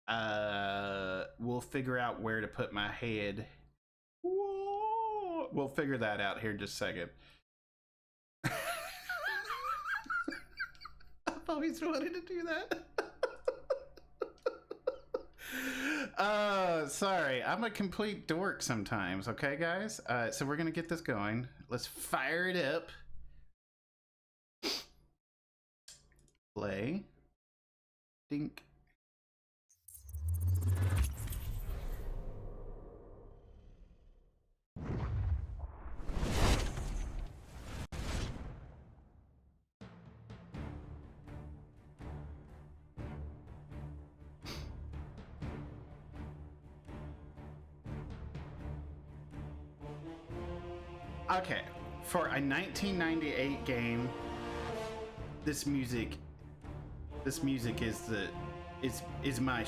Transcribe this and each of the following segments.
We'll figure out where to put my head. Whoa. We'll figure that out here in just a second. I've always wanted to do that. Sorry, I'm a complete dork sometimes, okay guys? So we're gonna get this going. Let's fire it up. Play. Dink. Okay, for a 1998 game, this music is my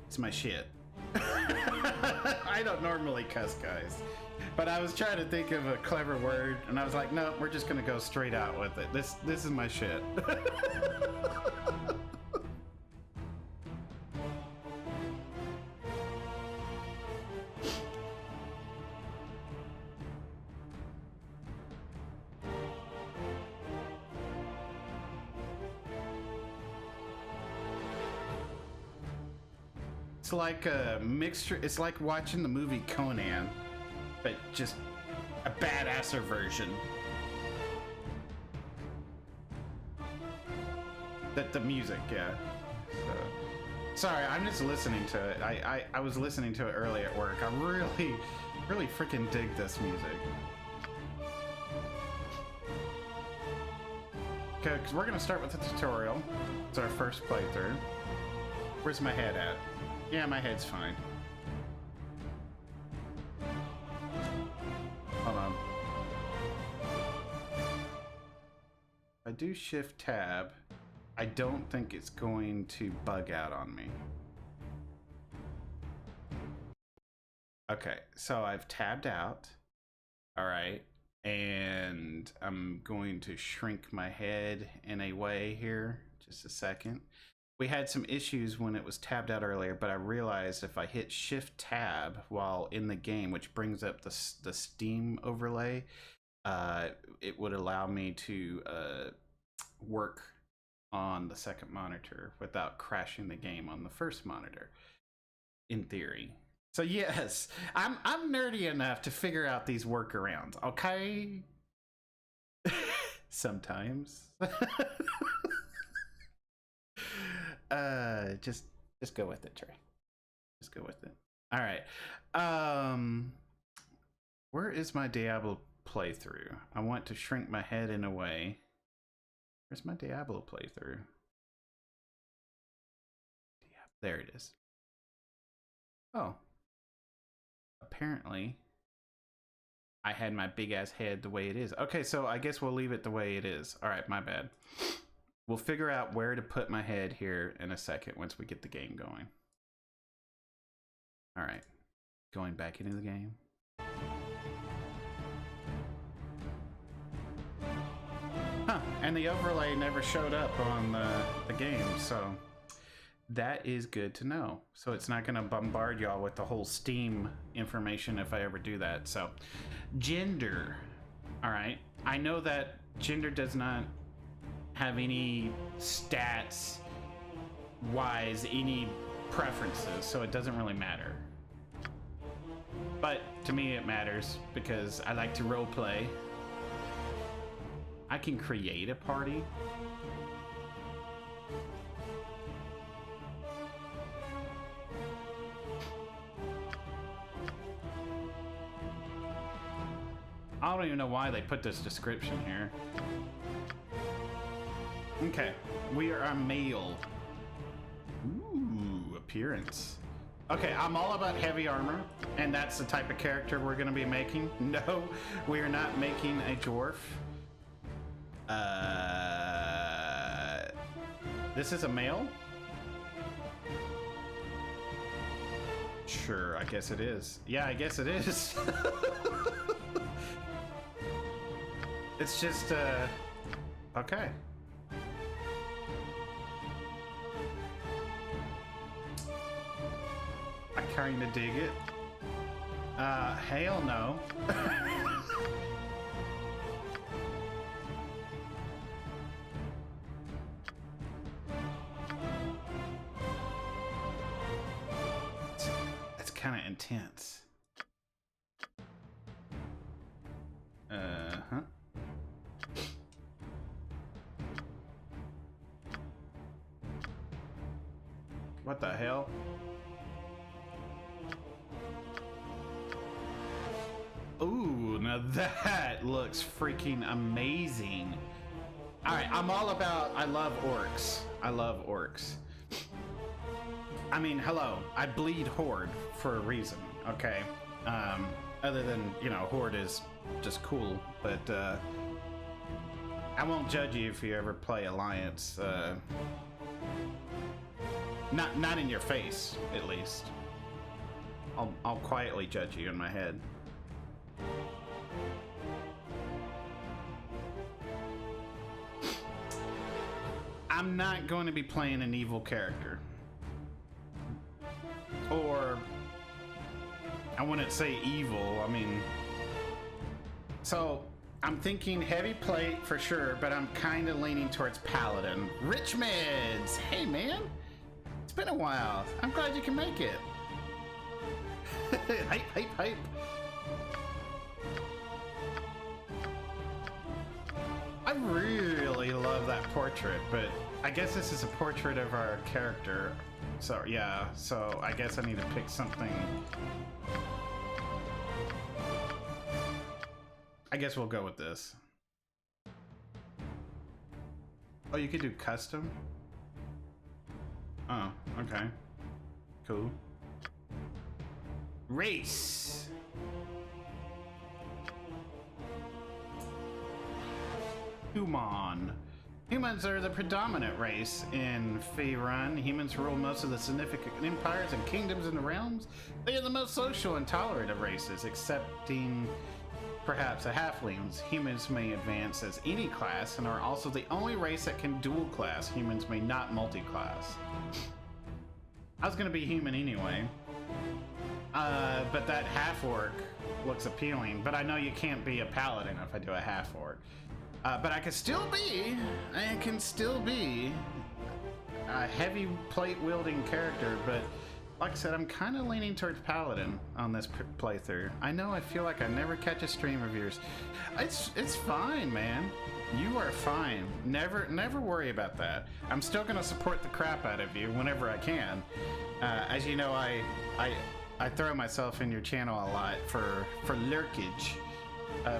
it's my shit. I don't normally cuss, guys, but I was trying to think of a clever word, and I was like, no, we're just gonna go straight out with it. This is my shit. It's like a mixture. It's like watching the movie Conan, but just a badasser version. The music, yeah. So, sorry, I'm just listening to it. I was listening to it early at work. I really freaking dig this music. Okay, because we're gonna start with the tutorial. It's our first playthrough. Where's my head at? Yeah, my head's fine. Hold on. If I do Shift Tab, I don't think it's going to bug out on me. Okay, so I've tabbed out. All right, and I'm going to shrink my head in a way here. Just a second. We had some issues when it was tabbed out earlier, but I realized if I hit Shift Tab while in the game, which brings up the Steam overlay, it would allow me to work on the second monitor without crashing the game on the first monitor, in theory. So yes, I'm nerdy enough to figure out these workarounds, okay? Sometimes. Just go with it, Trey. Just go with it. All right. Where is my Diablo playthrough? I want to shrink my head in a way. Where's my Diablo playthrough? There it is. Oh. Apparently, I had my big ass head the way it is. Okay, so I guess we'll leave it the way it is. All right, my bad. We'll figure out where to put my head here in a second once we get the game going. All right, going back into the game. Huh, and the overlay never showed up on the game, so that is good to know. So it's not gonna bombard y'all with the whole Steam information if I ever do that. So, gender. All right, I know that gender does not have any stats wise, any preferences, so it doesn't really matter. But to me it matters because I like to role play. I can create a party. I don't even know why they put this description here. Okay, we are a male. Ooh, appearance. Okay, I'm all about heavy armor, and that's the type of character we're gonna be making. No, we are not making a dwarf. This is a male? Sure, I guess it is. Yeah, I guess it is. It's just, okay. starting to dig it. Hell no. That's kind of intense. Uh-huh. What the hell? Ooh, now that looks freaking amazing. All right, I'm all about, I love orcs. I love orcs. I mean, hello, I bleed horde for a reason, okay? Other than, you know, horde is just cool, but I won't judge you if you ever play Alliance. Not in your face, at least. I'll quietly judge you in my head. I'm not going to be playing an evil character. Or, I wouldn't say evil, I mean... So, I'm thinking heavy plate for sure, but I'm kind of leaning towards paladin. Rich Meds! Hey man! It's been a while. I'm glad you can make it. Hype, hype, hype! I really love that portrait, but I guess this is a portrait of our character. So yeah, so I guess I need to pick something. I guess we'll go with this. Oh, you could do custom? Oh, okay. Cool. Race! Human. Humans are the predominant race in Faerun. Humans rule most of the significant empires and kingdoms in the realms. They are the most social and tolerant of races, excepting perhaps the halflings. Humans may advance as any class and are also the only race that can dual class. Humans may not multi-class. I was gonna be human anyway. But that half-orc looks appealing, but I know you can't be a paladin if I do a half-orc. But I can still be a heavy plate wielding character, but like I said, I'm kind of leaning towards paladin on this playthrough. I know I feel like I never catch a stream of yours. It's fine, man. You are fine. Never worry about that. I'm still gonna support the crap out of you whenever I can. As you know, I throw myself in your channel a lot for lurkage.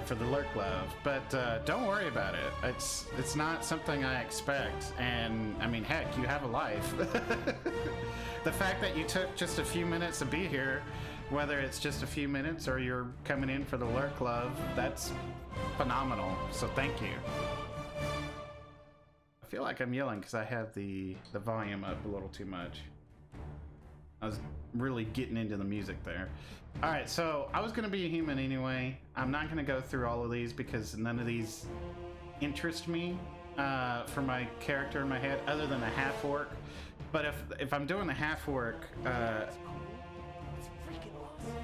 For the lurk love, but don't worry about it. It's not something I expect, and I mean, heck, you have a life. The fact that you took just a few minutes to be here, whether it's just a few minutes or you're coming in for the lurk love, that's phenomenal. So thank you. I feel like I'm yelling because I have the volume up a little too much. I was really getting into the music there. All right, so I was gonna be a human anyway. I'm not gonna go through all of these because none of these interest me for my character in my head, other than a half orc. But if I'm doing a half orc,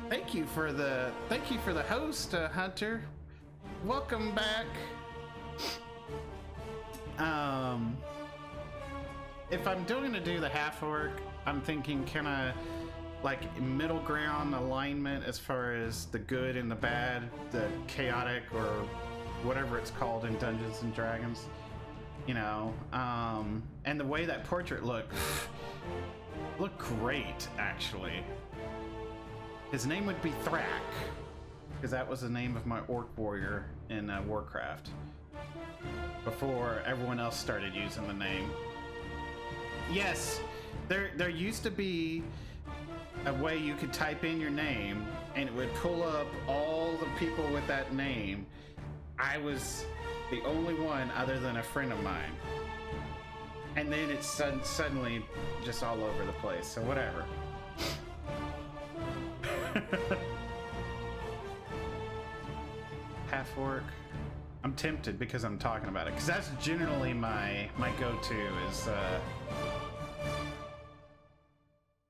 thank you for the host, Hunter. Welcome back. If I'm doing the half orc, I'm thinking, can I like middle ground alignment as far as the good and the bad, the chaotic or whatever it's called in Dungeons and Dragons, you know, and the way that portrait looked great, actually. His name would be Thrak, because that was the name of my orc warrior in Warcraft before everyone else started using the name. Yes, there used to be a way you could type in your name and it would pull up all the people with that name. I was the only one other than a friend of mine. And then it's suddenly just all over the place, so whatever. Half orc. I'm tempted because I'm talking about it, because that's generally my go-to is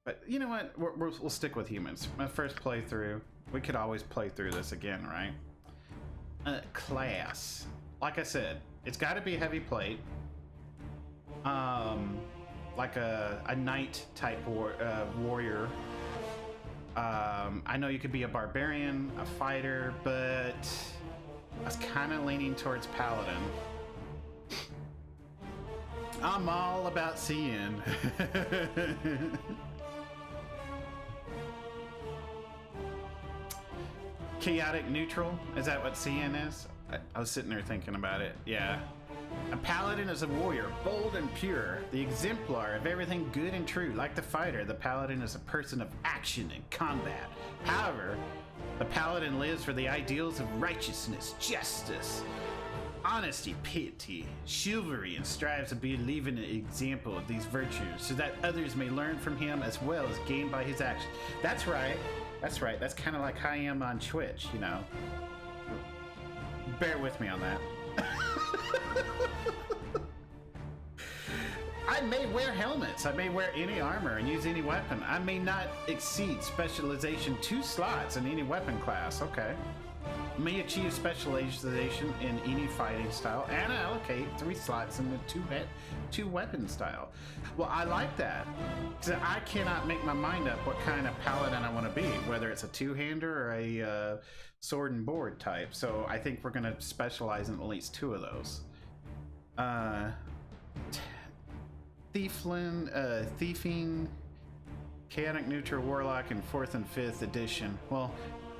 but you know what? We'll stick with humans. My first playthrough. We could always play through this again, right? Class. Like I said, it's got to be heavy plate. Like a knight type warrior. I know you could be a barbarian, a fighter, but I was kind of leaning towards paladin. I'm all about seeing. Chaotic neutral? Is that what CN is? I was sitting there thinking about it. Yeah. A paladin is a warrior, bold and pure, the exemplar of everything good and true. Like the fighter, the paladin is a person of action and combat. However, the paladin lives for the ideals of righteousness, justice, honesty, piety, chivalry, and strives to be a living example of these virtues so that others may learn from him as well as gain by his actions. That's right. That's right. That's kind of like how I am on Twitch, you know. Bear with me on that. I may wear helmets, I may wear any armor and use any weapon. I may not exceed specialization 2 slots in any weapon class. Okay. May achieve specialization in any fighting style and allocate 3 slots in the 2 weapon style. Well, I like that. So I cannot make my mind up what kind of paladin I want to be, whether it's a 2-hander or a sword and board type. So I think we're going to specialize in at least 2 of those. Thiefing, Chaotic Neutral Warlock in 4th and 5th edition. Well,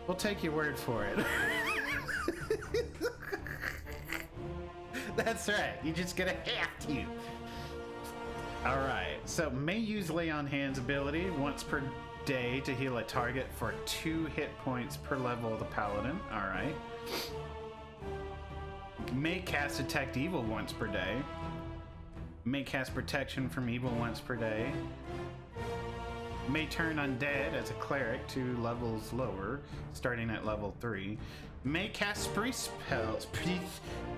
we'll take your word for it. That's right. You're just gonna have to. All right. So may use Lay on Hands ability once per day to heal a target for 2 hit points per level of the paladin. All right. May cast Detect Evil once per day. May cast Protection from Evil once per day. May turn undead as a cleric to levels lower, starting at level 3. May cast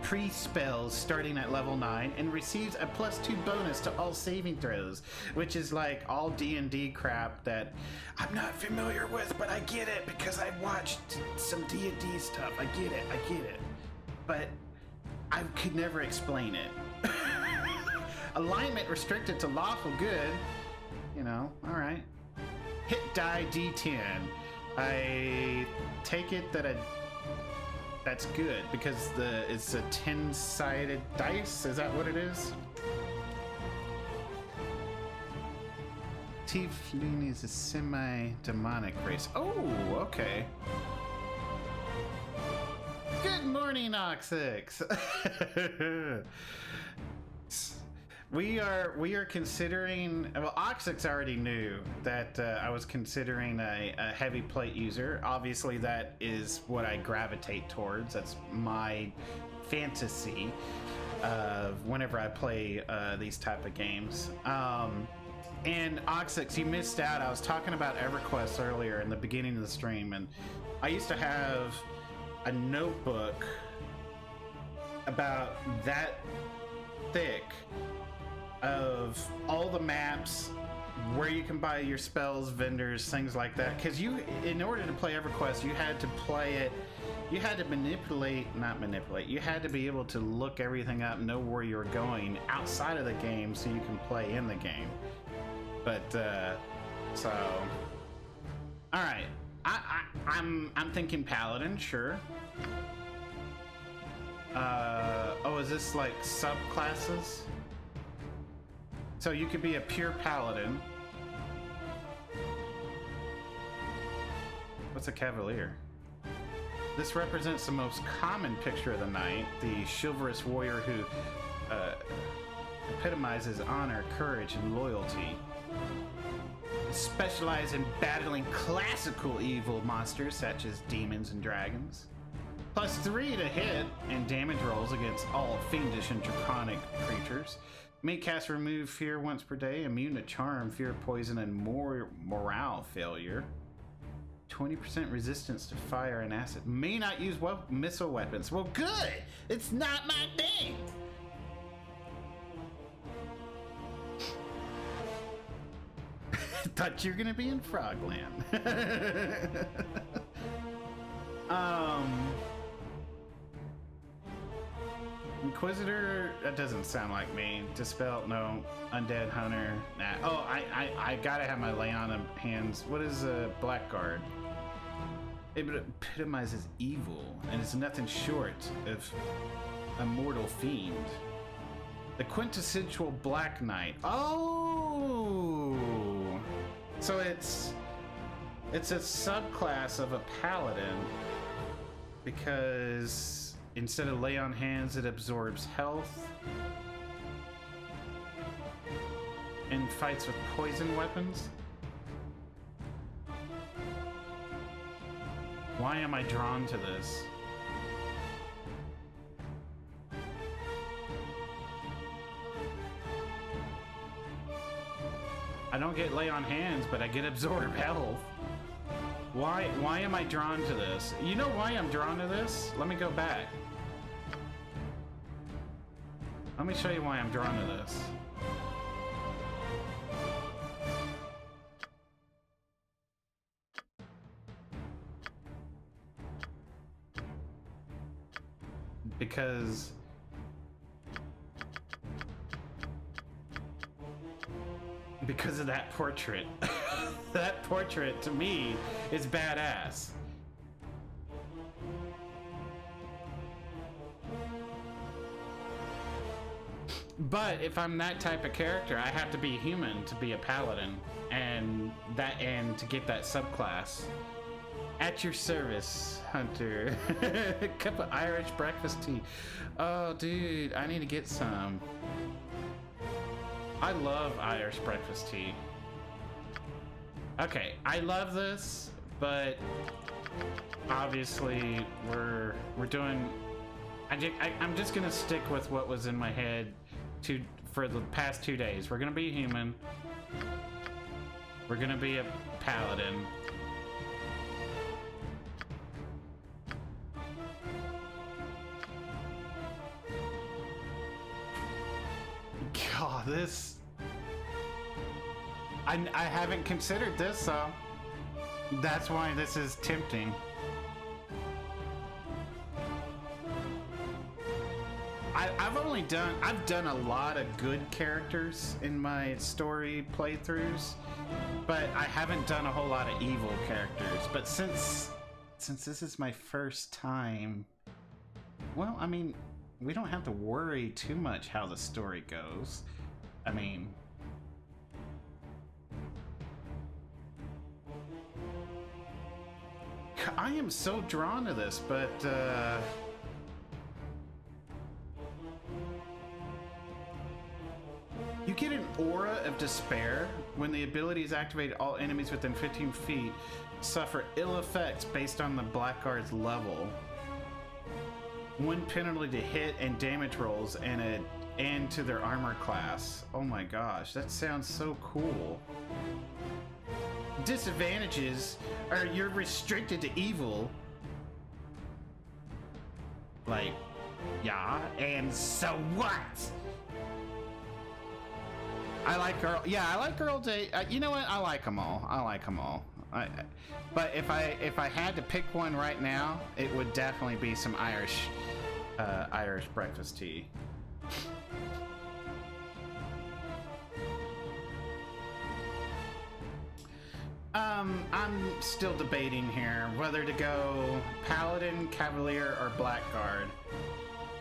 pre-spells starting at level 9 and receives a +2 bonus to all saving throws, which is like all D&D crap that I'm not familiar with, but I get it because I watched some D&D stuff. I get it. But I could never explain it. Alignment restricted to lawful good. You know, all right. Hit die D10. I take it that that's good because it's a 10-sided dice. Is that what it is? Tiefling is a semi-demonic race. Oh, okay. Good morning, Oxix. We are considering. Well, Oxix already knew that I was considering a heavy plate user. Obviously, that is what I gravitate towards. That's my fantasy whenever I play these type of games. And Oxix, you missed out. I was talking about EverQuest earlier in the beginning of the stream, and I used to have a notebook about that thick of all the maps, where you can buy your spells, vendors, things like that. Because in order to play EverQuest, you had to play it. You had to not manipulate. You had to be able to look everything up, know where you're going outside of the game, so you can play in the game. But so, all right. I'm thinking paladin, sure. Oh, is this like subclasses? So you could be a pure paladin. What's a cavalier? This represents the most common picture of the knight, the chivalrous warrior who epitomizes honor, courage, and loyalty. Specialize in battling classical evil monsters such as demons and dragons. +3 to hit and damage rolls against all fiendish and draconic creatures. May cast Remove Fear once per day. Immune to Charm, Fear, Poison, and Morale Failure. 20% resistance to fire and acid. May not use missile weapons. Well, good! It's not my thing! Thought you were gonna be in Frogland. Inquisitor, that doesn't sound like me. Dispel, no. Undead Hunter, nah. Oh, I gotta have my lay on of hands. What is a Blackguard? It epitomizes evil and is nothing short of a mortal fiend. The quintessential Black Knight. Oh! So it's a subclass of a paladin because instead of lay on hands, it absorbs health and fights with poison weapons. Why am I drawn to this? I don't get lay on hands, but I get absorb health. Why am I drawn to this? You know why I'm drawn to this? Let me go back. Let me show you why I'm drawn to this. Because of that portrait. That portrait to me is badass. But if I'm that type of character, I have to be human to be a paladin, and to get that subclass. At your service, Hunter. Cup of Irish breakfast tea. Oh, dude, I need to get some. I love Irish breakfast tea. Okay, I love this, but obviously we're doing. I'm just gonna stick with what was in my head for the past 2 days. We're gonna be human. We're gonna be a paladin. God, this... I haven't considered this, so that's why this is tempting. I've done a lot of good characters in my story playthroughs, but I haven't done a whole lot of evil characters. But since this is my first time, well, I mean, we don't have to worry too much how the story goes. I mean, I am so drawn to this, but you get an aura of despair when the ability is activated. All enemies within 15 feet suffer ill effects based on the Blackguard's level. 1 penalty to hit and damage rolls and to their armor class. Oh my gosh, that sounds so cool. Disadvantages are you're restricted to evil. Like, yeah, and so what? I like girl. Yeah, I like girl date. You know what? I like them all. I like them all. But if I had to pick one right now, it would definitely be some Irish breakfast tea. I'm still debating here whether to go Paladin, Cavalier, or Blackguard.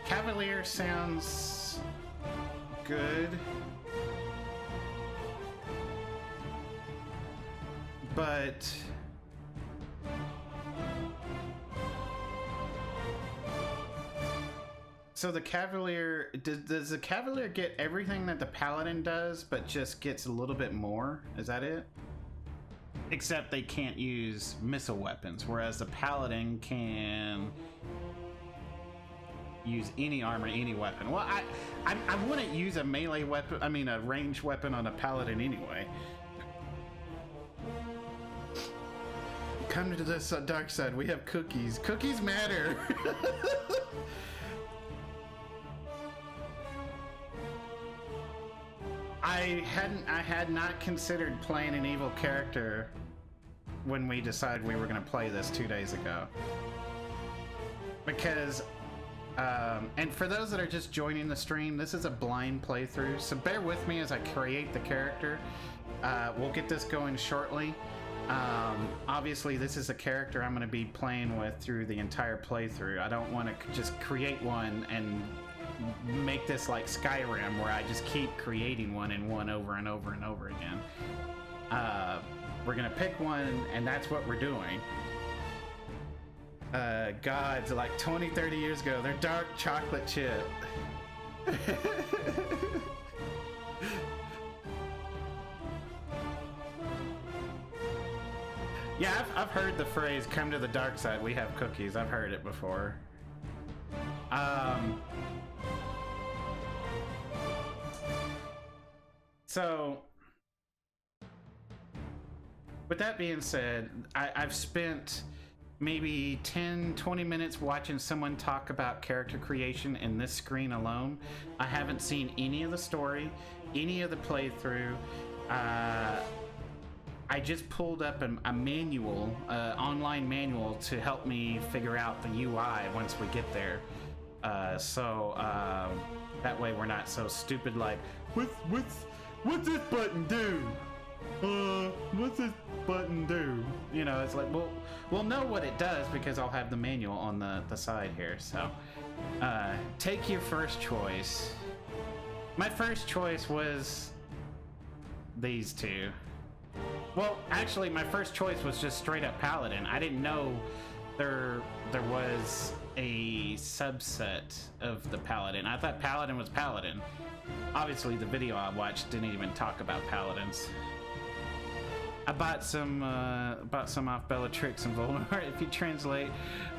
Cavalier sounds good, but so the Cavalier, does the Cavalier get everything that the Paladin does, but just gets a little bit more? Is that it? Except they can't use missile weapons, whereas the Paladin can use any armor, any weapon. Well, I wouldn't use a melee weapon, I mean a ranged weapon on a Paladin anyway. Come to this dark side, we have cookies. Cookies matter! I had not considered playing an evil character when we decided we were going to play this 2 days ago. Because, and for those that are just joining the stream, this is a blind playthrough, so bear with me as I create the character. We'll get this going shortly. Obviously, this is a character I'm going to be playing with through the entire playthrough. I don't want to just create one and make this like Skyrim, where I just keep creating one and one over and over and over again. We're going to pick one, and that's what we're doing. Gods, like 20, 30 years ago, they're dark chocolate chip. Yeah, I've heard the phrase, come to the dark side, we have cookies. I've heard it before. So, with that being said, I've spent maybe 10-20 minutes watching someone talk about character creation in this screen alone. I haven't seen any of the story, any of the playthrough. I just pulled up a manual, online manual, to help me figure out the UI once we get there. So that way we're not so stupid like, what's this button do? What's this button do? You know, it's like, we'll know what it does because I'll have the manual on the side here. So take your first choice. My first choice was these two. Well, actually, my first choice was just straight up Paladin. I didn't know there was a subset of the Paladin. I thought Paladin was Paladin. Obviously, the video I watched didn't even talk about Paladins. I bought some off Bellatrix and Voldemort. If you translate,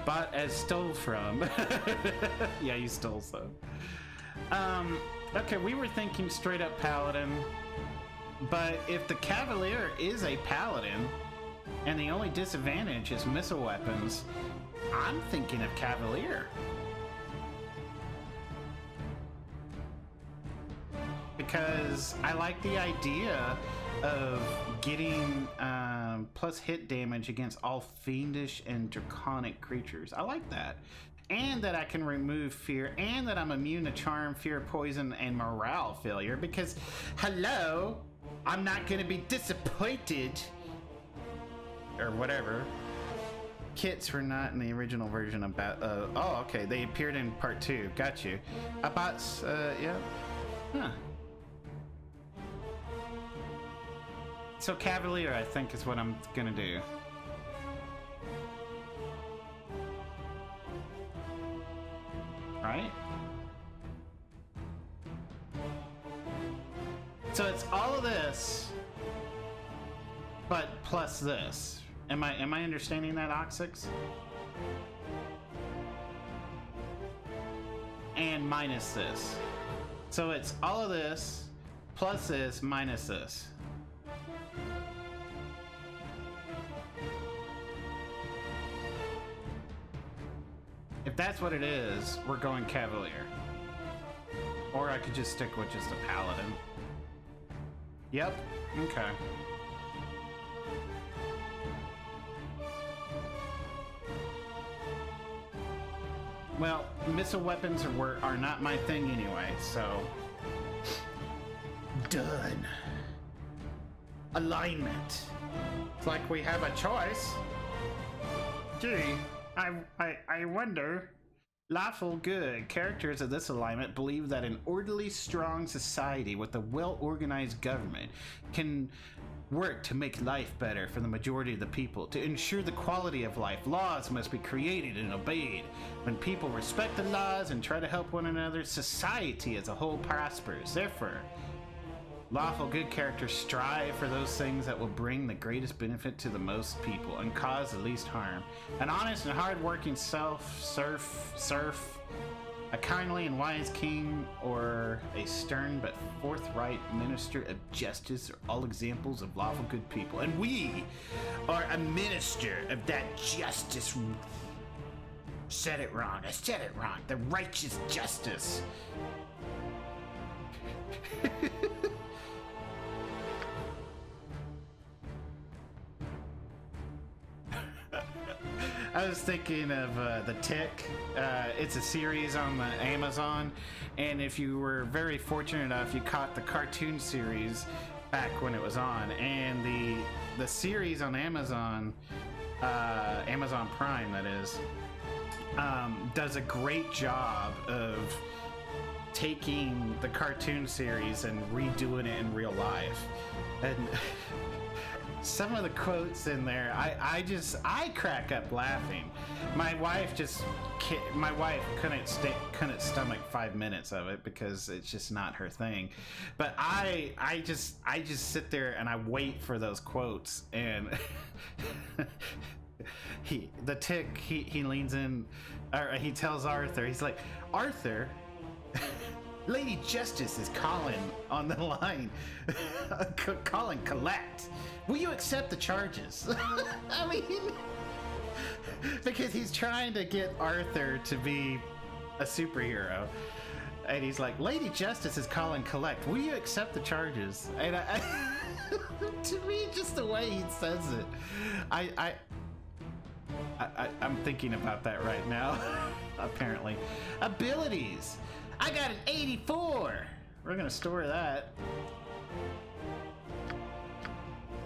bought as stole from. Yeah, you stole some. Okay, we were thinking straight up Paladin. But if the Cavalier is a Paladin, and the only disadvantage is missile weapons, I'm thinking of Cavalier. Because I like the idea of getting plus hit damage against all fiendish and draconic creatures. I like that. And that I can remove fear, and that I'm immune to charm, fear, poison, and morale failure. Because, hello, I'm not going to be disappointed. Or whatever. Kits were not in the original version of oh, okay, they appeared in part 2. Got you. About, yeah. Huh. So Cavalier, I think, is what I'm gonna do. Right? So it's all of this, but plus this. Am I understanding that, Oxix? And minus this. So it's all of this, plus this, minus this. If that's what it is, we're going Cavalier. Or I could just stick with just a Paladin. Yep, okay. Well, missile weapons are not my thing anyway, so... Done. Alignment. It's like we have a choice. Gee, I wonder. Lawful good. Characters of this alignment believe that an orderly, strong society with a well-organized government can work to make life better for the majority of the people. To ensure the quality of life, laws must be created and obeyed. When people respect the laws and try to help one another, society as a whole prospers. Therefore, lawful good characters strive for those things that will bring the greatest benefit to the most people and cause the least harm. An honest and hard-working serf, a kindly and wise king, or a stern but forthright minister of justice are all examples of lawful good people. And we are a minister of that justice. Said it wrong. I said it wrong. The righteous justice. was thinking of The Tick. It's a series on the Amazon, and if you were very fortunate enough, you caught the cartoon series back when it was on, and the series on Amazon, Amazon Prime, that is, does a great job of taking the cartoon series and redoing it in real life. And some of the quotes in there, I crack up laughing. My wife couldn't stomach 5 minutes of it because it's just not her thing. But I just sit there and I wait for those quotes. And the Tick, he leans in, or he tells Arthur, he's like, Arthur, Lady Justice is calling on the line. Calling collect. Will you accept the charges? I mean, because he's trying to get Arthur to be a superhero. And he's like, Lady Justice is calling collect. Will you accept the charges? And to me, just the way he says it, I'm thinking about that right now, apparently. Abilities. I got an 84. We're gonna store that.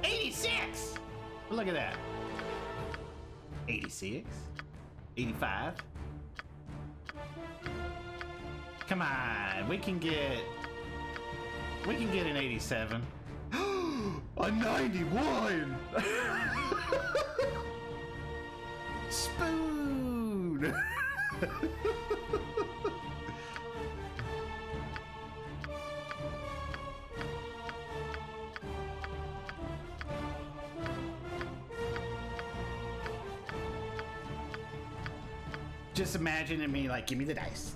86. Look at that. 86. 85. Come on, we can get an 87. A 91. Spoon. Just imagining me like, give me the dice.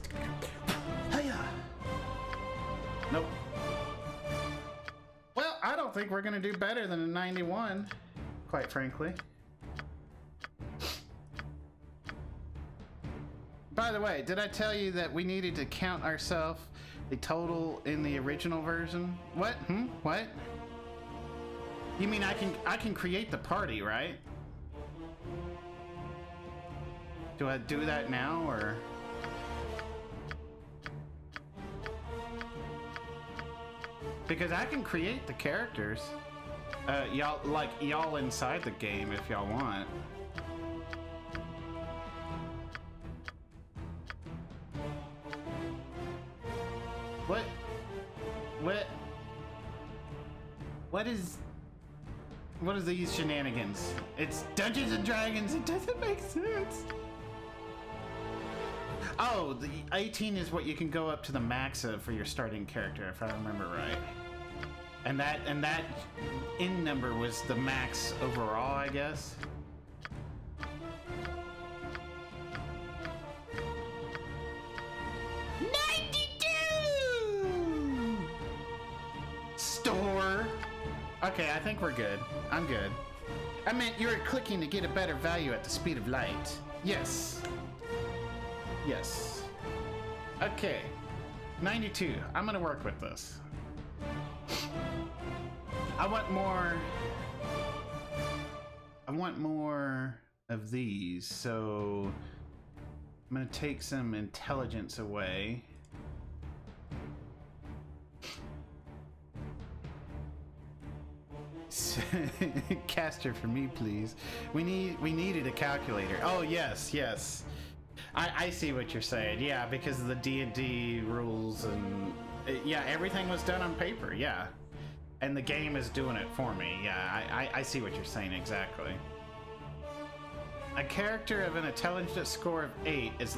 Hiya. Nope. Well, I don't think we're gonna do better than a 91, quite frankly. By the way, did I tell you that we needed to count ourselves the total in the original version? What? What? You mean I can create the party, right? Do I do that now, or? Because I can create the characters. Y'all inside the game if y'all want. What is these shenanigans? It's Dungeons and Dragons. It doesn't make sense. Oh, the 18 is what you can go up to the max of for your starting character, if I remember right. And that in number was the max overall, I guess. Store. Okay, I think we're good. I'm good. I meant you were clicking to get a better value at the speed of light. Yes. Yes. Okay. 92. I'm gonna work with this. I want more of these, so I'm gonna take some intelligence away. Caster for me, please. We needed a calculator. Oh yes, yes. I see what you're saying. Yeah, because of the D&D rules and yeah, everything was done on paper. Yeah, and the game is doing it for me. Yeah, I see what you're saying exactly. A character of an intelligence score of 8 is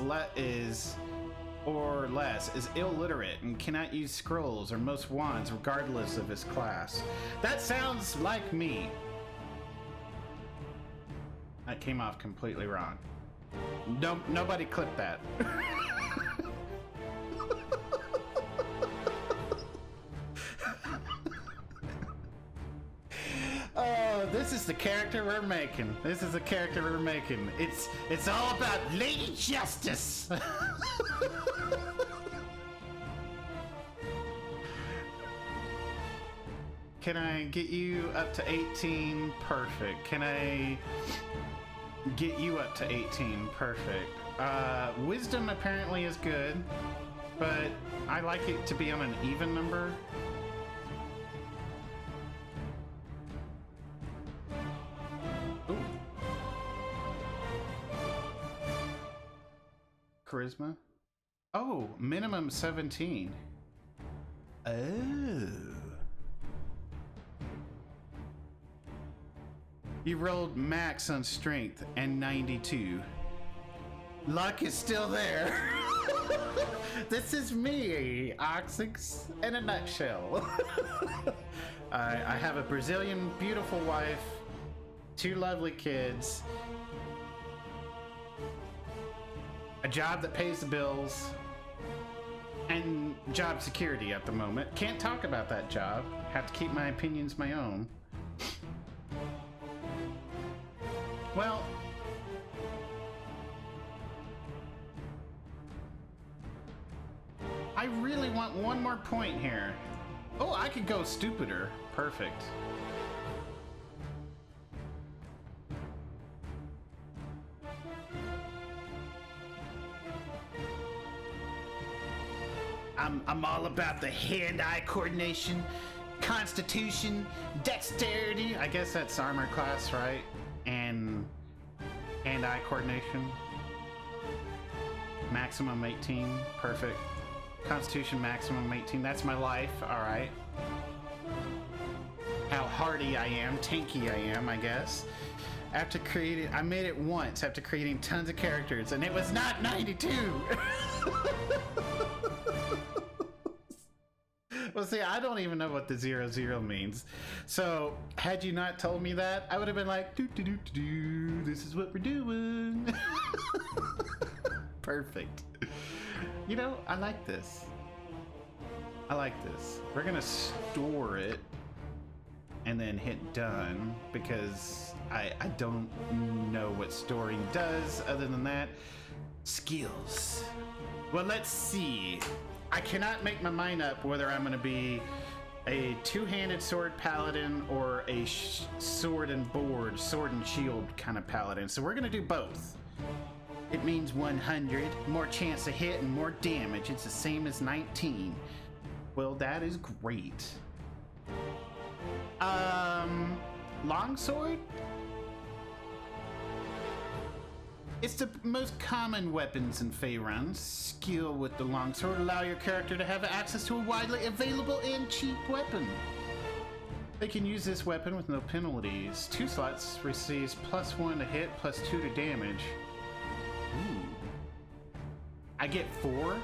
or less is illiterate and cannot use scrolls or most wands regardless of his class. That sounds like me. That came off completely wrong. No, nobody clipped that. Oh, this is the character we're making. This is the character we're making. It's all about Lady Justice. Can I get you up to 18? Perfect. Can I get you up to 18. Perfect. Wisdom apparently is good, but I like it to be on an even number. Ooh. Charisma. Oh, minimum 17. Oh. You rolled max on strength and 92. Luck is still there. This is me, Oxix, in a nutshell. I have a Brazilian beautiful wife, 2 lovely kids, a job that pays the bills, and job security at the moment. Can't talk about that job. Have to keep my opinions my own. Well, I really want one more point here. Oh, I could go stupider. Perfect. I'm all about the hand-eye coordination, constitution, dexterity. I guess that's armor class, right? And hand-eye coordination. Maximum 18. Perfect. Constitution maximum 18. That's my life. All right. How hardy I am, tanky I am, I guess. After creating, I made it once after creating tons of characters, and it was not 92. Well, see, I don't even know what the 00 means. So, had you not told me that, I would have been like, this is what we're doing. Perfect. You know, I like this. I like this. We're gonna store it and then hit done because I don't know what storing does other than that. Skills. Well, let's see. I cannot make my mind up whether I'm gonna be a two-handed sword paladin or a sword and board, sword and shield kind of paladin. So we're gonna do both. It means 100, more chance to hit and more damage. It's the same as 19. Well, that is great. Longsword? It's the most common weapons in Faerun. Skill with the longsword allow your character to have access to a widely available and cheap weapon. They can use this weapon with no penalties. 2 slots receives +1 to hit, +2 to damage. Ooh. I get 4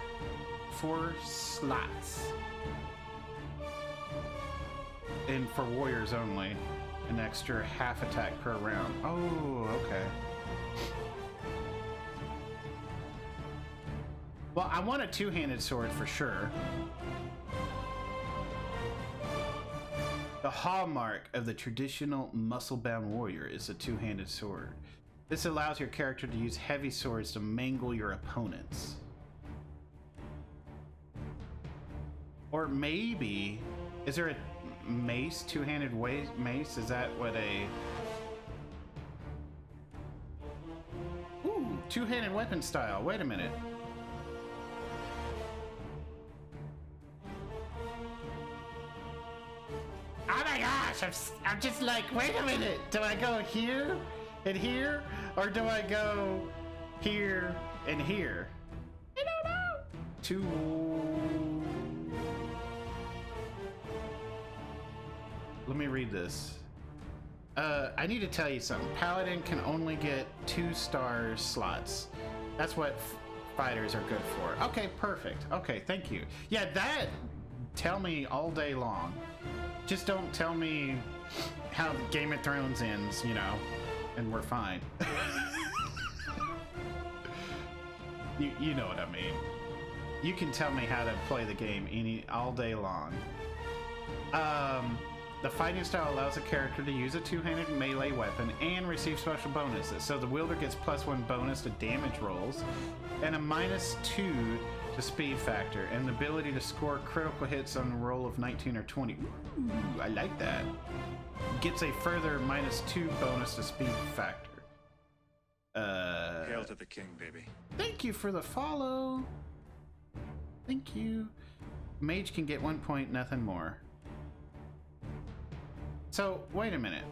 slots. And for warriors only, an extra half attack per round. Oh, okay. Well, I want a two-handed sword for sure. The hallmark of the traditional muscle-bound warrior is a two-handed sword. This allows your character to use heavy swords to mangle your opponents. Or maybe, is there a mace, two-handed mace? Is that what a... Ooh, two-handed weapon style. Wait a minute. Oh my gosh, I'm just like, wait a minute. Do I go here and here? Or do I go here and here? I don't know. Let me read this. I need to tell you something. Paladin can only get 2-star slots. That's what fighters are good for. Okay, perfect. Okay, thank you. Yeah, that, tell me all day long. Just don't tell me how Game of Thrones ends, you know, and we're fine. You know what I mean. You can tell me how to play the game all day long. The fighting style allows a character to use a two-handed melee weapon and receive special bonuses. So the wielder gets +1 bonus to damage rolls and a -2 to speed factor, and the ability to score critical hits on a roll of 19 or 20. Ooh, I like that. Gets a further -2 bonus to speed factor. Hail to the king, baby. Thank you for the follow. Thank you. Mage can get 1 point, nothing more. So, wait a minute.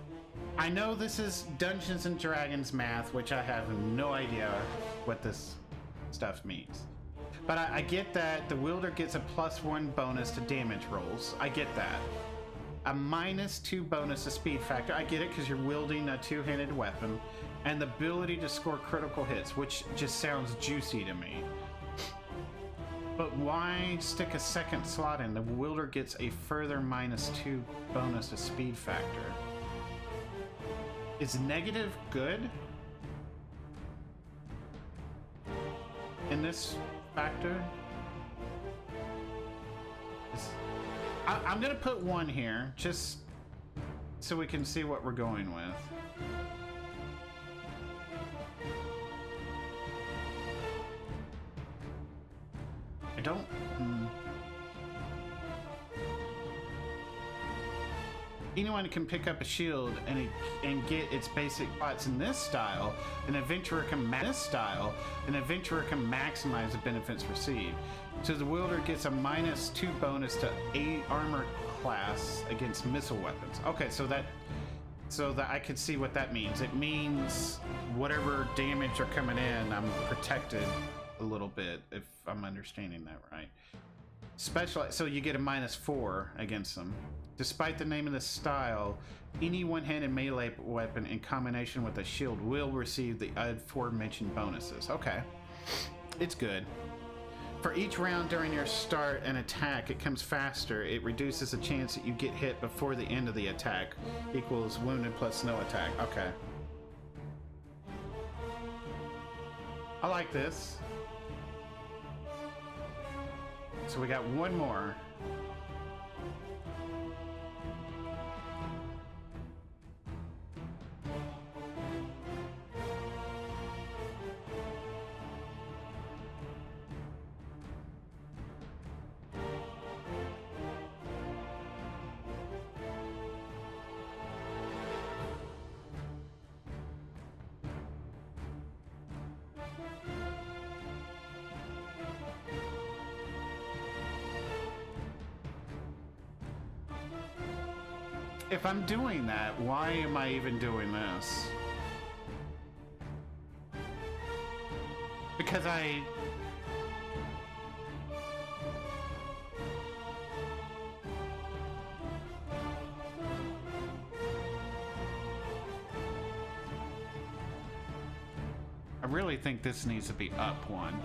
I know this is Dungeons and Dragons math, which I have no idea what this stuff means. But I get that the wielder gets a +1 bonus to damage rolls. I get that. A -2 bonus to speed factor. I get it because you're wielding a two-handed weapon. And the ability to score critical hits, which just sounds juicy to me. But why stick a second slot in? The wielder gets a further -2 bonus to speed factor. Is negative good in this factor? I'm gonna put 1 here just so we can see what we're going with. I don't... Anyone can pick up a shield and get its basic spots in this style. An adventurer can maximize the benefits received. So the wielder gets a -2 bonus to 8 armor class against missile weapons. Okay, so that I could see what that means. It means whatever damage are coming in, I'm protected a little bit, if I'm understanding that right. Special, so you get a -4 against them. Despite the name of the style, any one-handed melee weapon in combination with a shield will receive the aforementioned bonuses. Okay, it's good. For each round during your start an attack, it comes faster. It reduces the chance that you get hit before the end of the attack. Equals wounded plus no attack. Okay. I like this. So we got 1 more. If I'm doing that, why am I even doing this? Because I really think this needs to be up 1.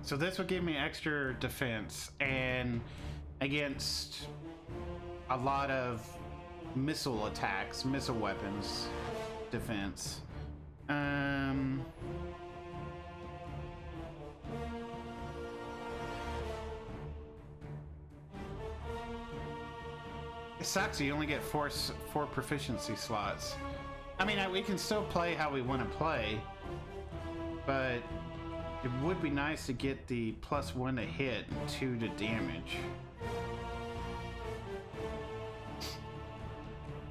So this would give me extra defense and against a lot of missile attacks, missile weapons defense. It sucks, you only get four proficiency slots. I mean, we can still play how we want to play, but it would be nice to get the +1 to hit and 2 to damage.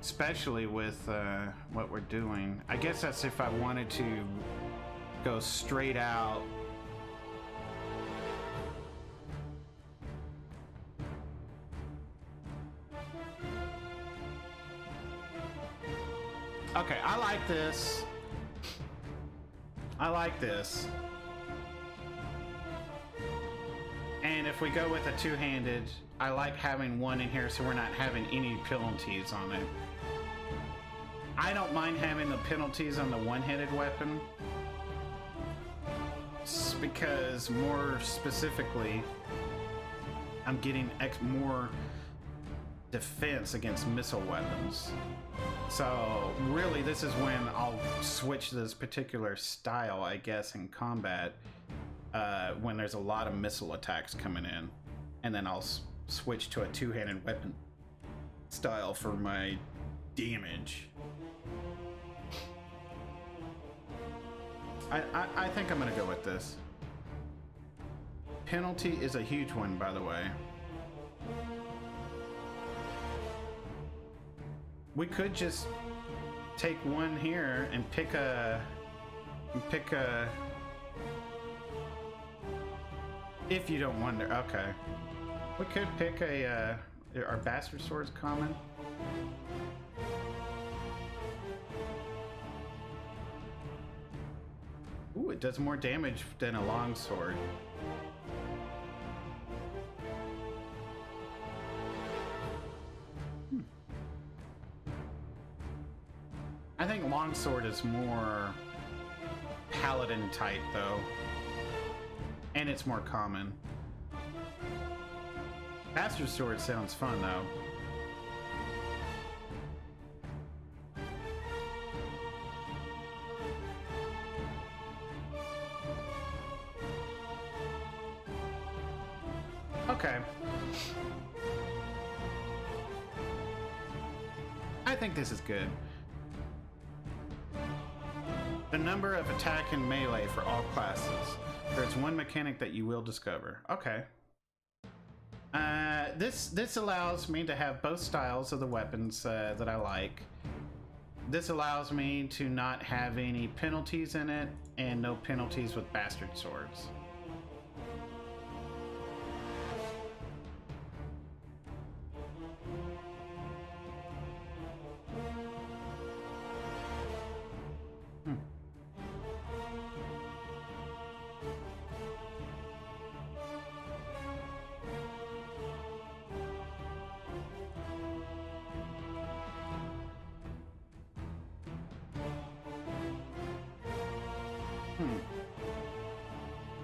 Especially with what we're doing. I guess that's if I wanted to go straight out. Okay, I like this. I like this. And if we go with a two-handed, I like having 1 in here so we're not having any penalties on it. I don't mind having the penalties on the one-handed weapon, because more specifically, I'm getting more defense against missile weapons. So really, this is when I'll switch this particular style, I guess, in combat, when there's a lot of missile attacks coming in, and then I'll switch to a two-handed weapon style for my damage. I think I'm gonna go with this. penalty is a huge one, by the way. We could just take one here and pick a... If you don't wonder, okay. We could pick a, our Bastard Sword's common. Ooh, it does more damage than a longsword. I think longsword is more paladin type though. And it's more common. Bastard Sword sounds fun though. Okay. I think this is good. The number of attack and melee for all classes. There's one mechanic that you will discover. Okay. This allows me to have both styles of the weapons that I like. This allows me to not have any penalties in it and no penalties with Bastard Swords.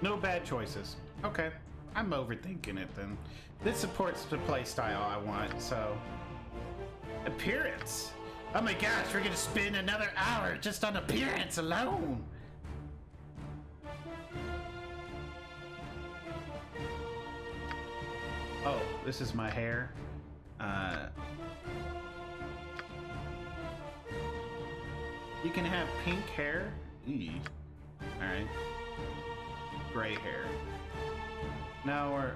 No bad choices. Okay, I'm overthinking it then. This supports the playstyle I want, so... Appearance! Oh my gosh, we're gonna spend another hour just on appearance alone! Oh, this is my hair. You can have pink hair. Alright. Gray hair. Now we're...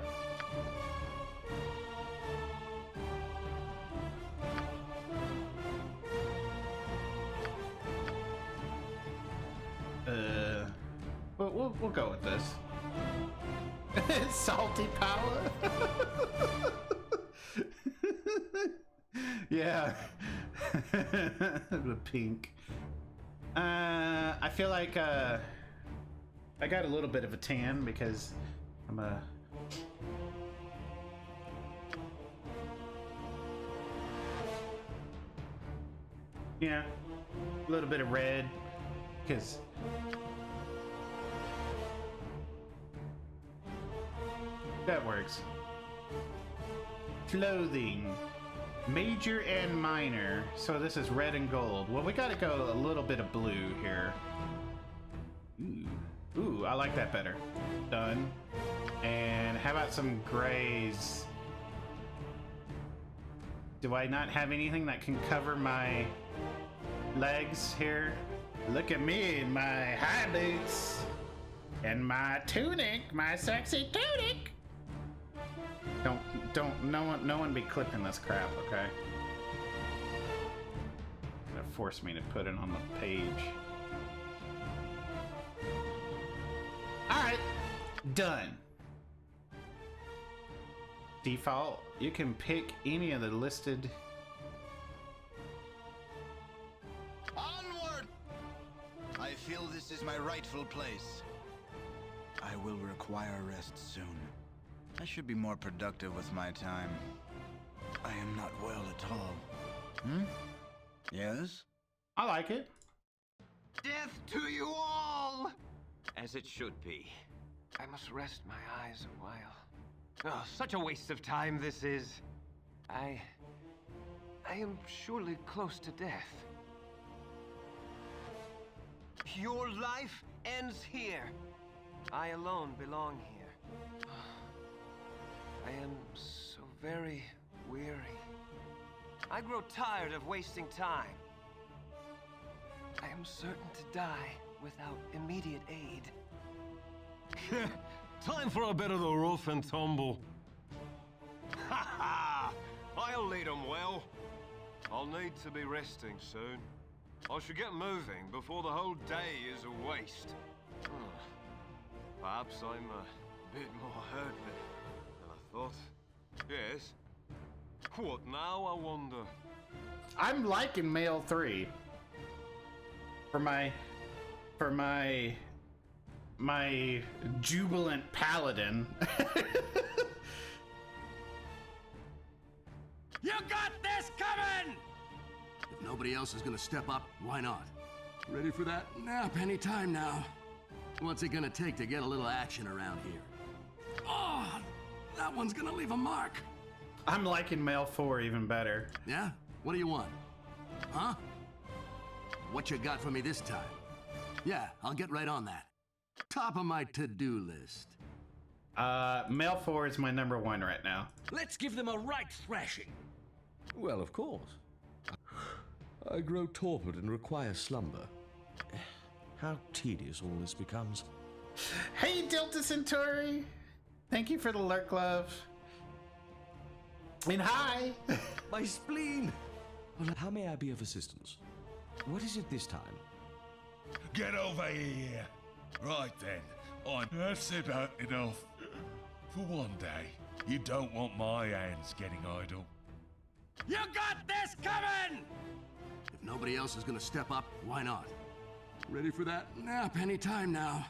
We'll go with this. Salty power. Yeah. The pink. I feel like I got a little bit of a tan because I'm a... Yeah, a little bit of red because that works. Clothing. Major and minor. So this is red and gold. Well, we gotta go a little bit of blue here. Ooh, I like that better. Done. And how about some grays? Do I not have anything that can cover my legs here? Look at me in my high boots and my tunic, my sexy tunic. No one be clipping this crap, okay? Gonna force me to put it on the page. All right, done. Default, you can pick any of the listed. Onward! I feel this is my rightful place. I will require rest soon. I should be more productive with my time. I am not well at all. Yes? I like it. Death to you all! As it should be. I must rest my eyes a while. Oh, such a waste of time this is. I am surely close to death. Your life ends here. I alone belong here. I am so very weary. I grow tired of wasting time. I am certain to die without immediate aid. Time for a bit of the rough and tumble. Ha ha! I'll lead 'em well. I'll need to be resting soon. I should get moving before the whole day is a waste. Perhaps I'm a bit more hurt than I thought. Yes. What now, I wonder? I'm liking male 3. For my jubilant paladin. You got this coming! If nobody else is gonna step up, why not? Ready for that nap any time now. What's it gonna take to get a little action around here? Oh, that one's gonna leave a mark. I'm liking male 4 even better. Yeah? What do you want? Huh? What you got for me this time? Yeah, I'll get right on that. Top of my to-do list. Male 4 is my number 1 right now. Let's give them a right thrashing. Well, of course. I grow torpid and require slumber. How tedious all this becomes. Hey, Delta Centauri! Thank you for the lurk, love. And hi! My spleen! Well, how may I be of assistance? What is it this time? Get over here. Right then. That's about enough. For one day, you don't want my hands getting idle. You got this coming! If nobody else is gonna step up, why not? Ready for that nap any time now.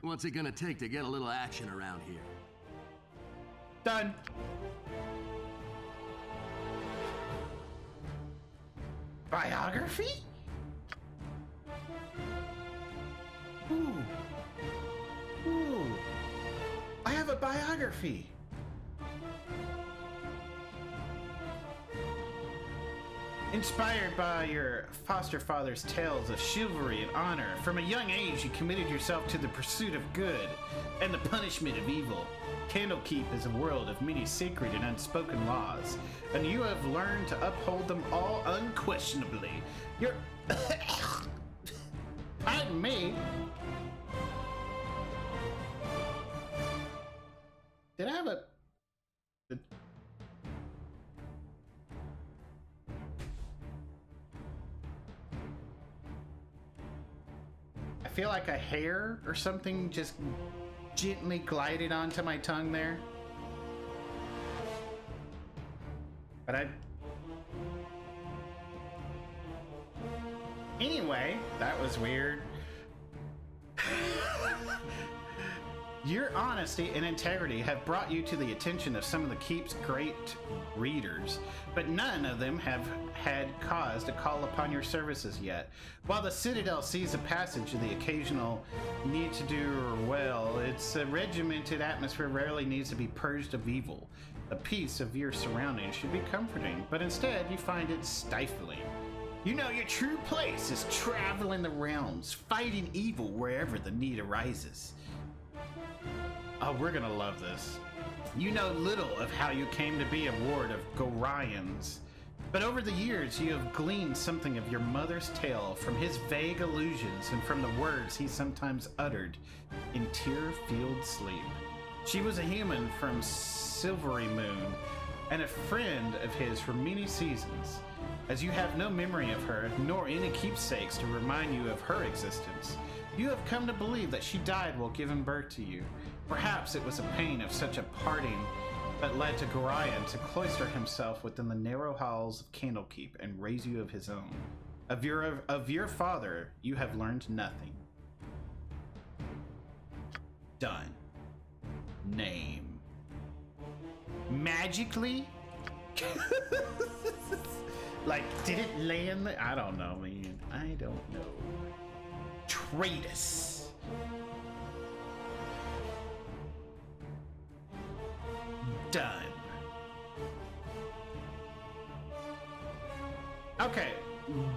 What's it gonna take to get a little action around here? Done. Biography? Ooh. Ooh. I have a biography. Inspired by your foster father's tales of chivalry and honor, from a young age you committed yourself to the pursuit of good and the punishment of evil. Candlekeep is a world of many sacred and unspoken laws, and you have learned to uphold them all unquestionably. Your pardon me. Did I have a... I feel like a hair or something just gently glided onto my tongue there. But anyway, that was weird. Your honesty and integrity have brought you to the attention of some of the Keep's great readers, but none of them have had cause to call upon your services yet. While the Citadel sees a passage of the occasional need to do well, its regimented atmosphere rarely needs to be purged of evil. A piece of your surroundings should be comforting, but instead you find it stifling. You know your true place is traveling the realms, fighting evil wherever the need arises. Oh, we're gonna love this. You know little of how you came to be a ward of Gorians, but over the years you have gleaned something of your mother's tale from his vague allusions and from the words he sometimes uttered in tear-filled sleep. She was a human from Silvery Moon and a friend of his for many seasons. As you have no memory of her, nor any keepsakes to remind you of her existence, you have come to believe that she died while giving birth to you. Perhaps it was the pain of such a parting that led to Gorian to cloister himself within the narrow halls of Candlekeep and raise you of his own. Of your father, you have learned nothing. Done. Name. Magically? Like, did it land? I don't know, man. I don't know. Treydas. Done. Okay,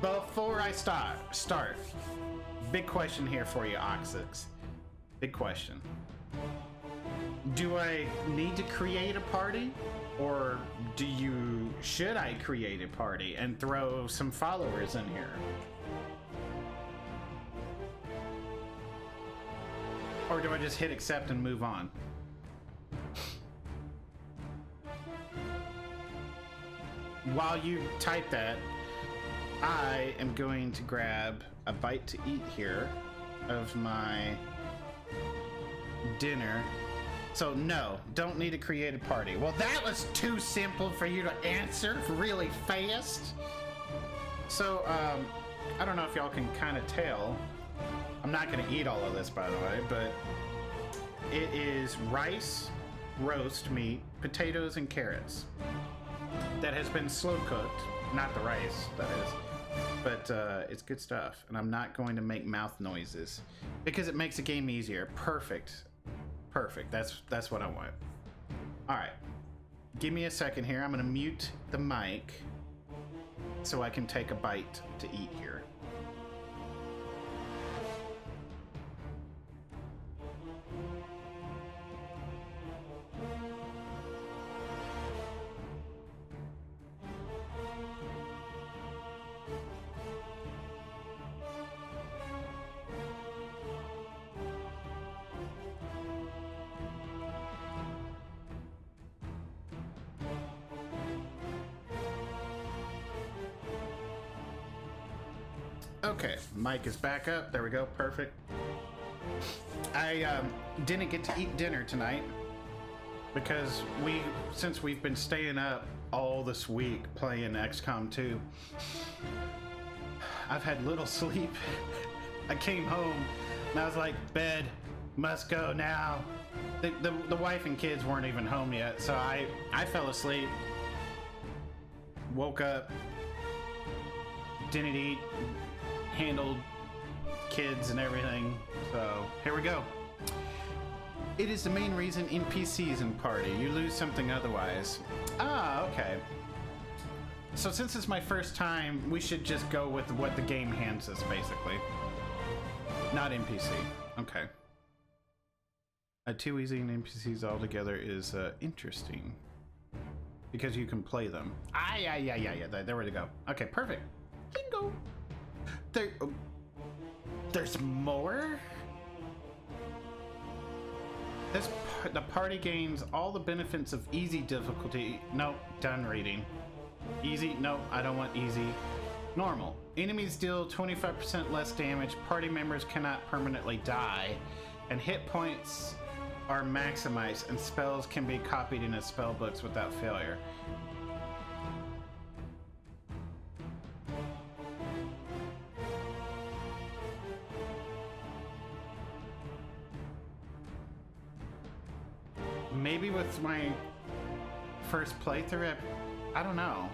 before I start, big question here for you, Oxix. Big question. Do I need to create a party? Or should I create a party and throw some followers in here? Or do I just hit accept and move on? While you type that, I am going to grab a bite to eat here of my dinner. So no, don't need to create a party. Well, that was too simple for you to answer really fast. So, I don't know if y'all can kind of tell. I'm not going to eat all of this, by the way, but it is rice, roast meat, potatoes, and carrots that has been slow cooked. Not the rice, that is. But it's good stuff. And I'm not going to make mouth noises because it makes the game easier. Perfect. Perfect. That's what I want. All right. Give me a second here. I'm going to mute the mic so I can take a bite to eat here. Okay, mic is back up. There we go. Perfect. I didn't get to eat dinner tonight because since we've been staying up all this week playing XCOM 2, I've had little sleep. I came home and I was like, bed, must go now. The wife and kids weren't even home yet, so I fell asleep, woke up, didn't eat, handled kids and everything. So here we go. It is the main reason NPCs in party. You lose something otherwise. Ah, okay. So since it's my first time, we should just go with what the game hands us, basically. Not NPC. Okay. Too easy and NPCs all together is interesting because you can play them. Yeah. There we go. Okay, perfect. Bingo. There's more? The party gains all the benefits of easy difficulty. Nope, done reading. Easy, nope, I don't want easy. Normal. Enemies deal 25% less damage, party members cannot permanently die, and hit points are maximized, and spells can be copied into spell books without failure. Maybe with my first playthrough, I don't know.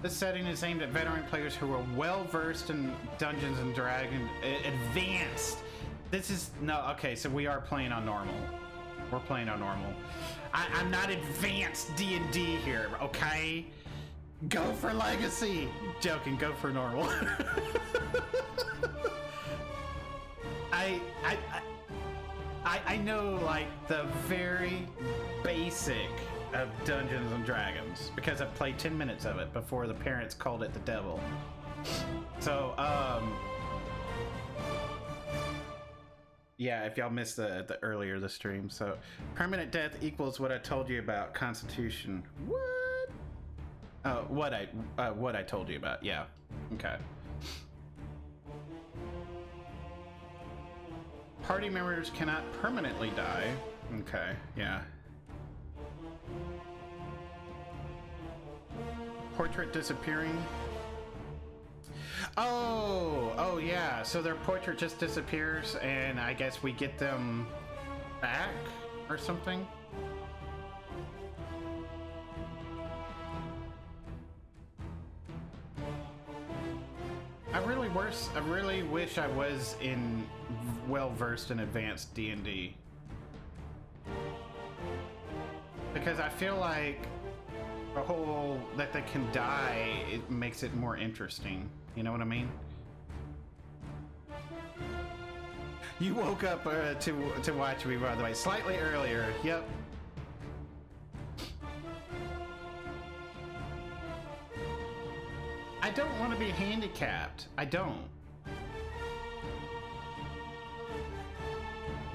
This setting is aimed at veteran players who are well versed in Dungeons and Dragons Advanced. This is no okay. So we are playing on normal. We're playing on normal. I'm not advanced D&D here, okay? Go for legacy. Joking. Go for normal. I know like the very basic of Dungeons and Dragons because I've played 10 minutes of it before the parents called it the devil. So yeah, if y'all missed the earlier the stream. So permanent death equals what I told you about Constitution. What? Oh, what I told you about. Yeah. Okay. Party members cannot permanently die. Okay, yeah. Portrait disappearing. Oh yeah. So their portrait just disappears and I guess we get them back or something. I really wish I was well versed in advanced D&D. Because I feel like the whole that they can die, it makes it more interesting. You know what I mean? You woke up to watch me, by the way, slightly earlier. Yep. I don't want to be handicapped. I don't.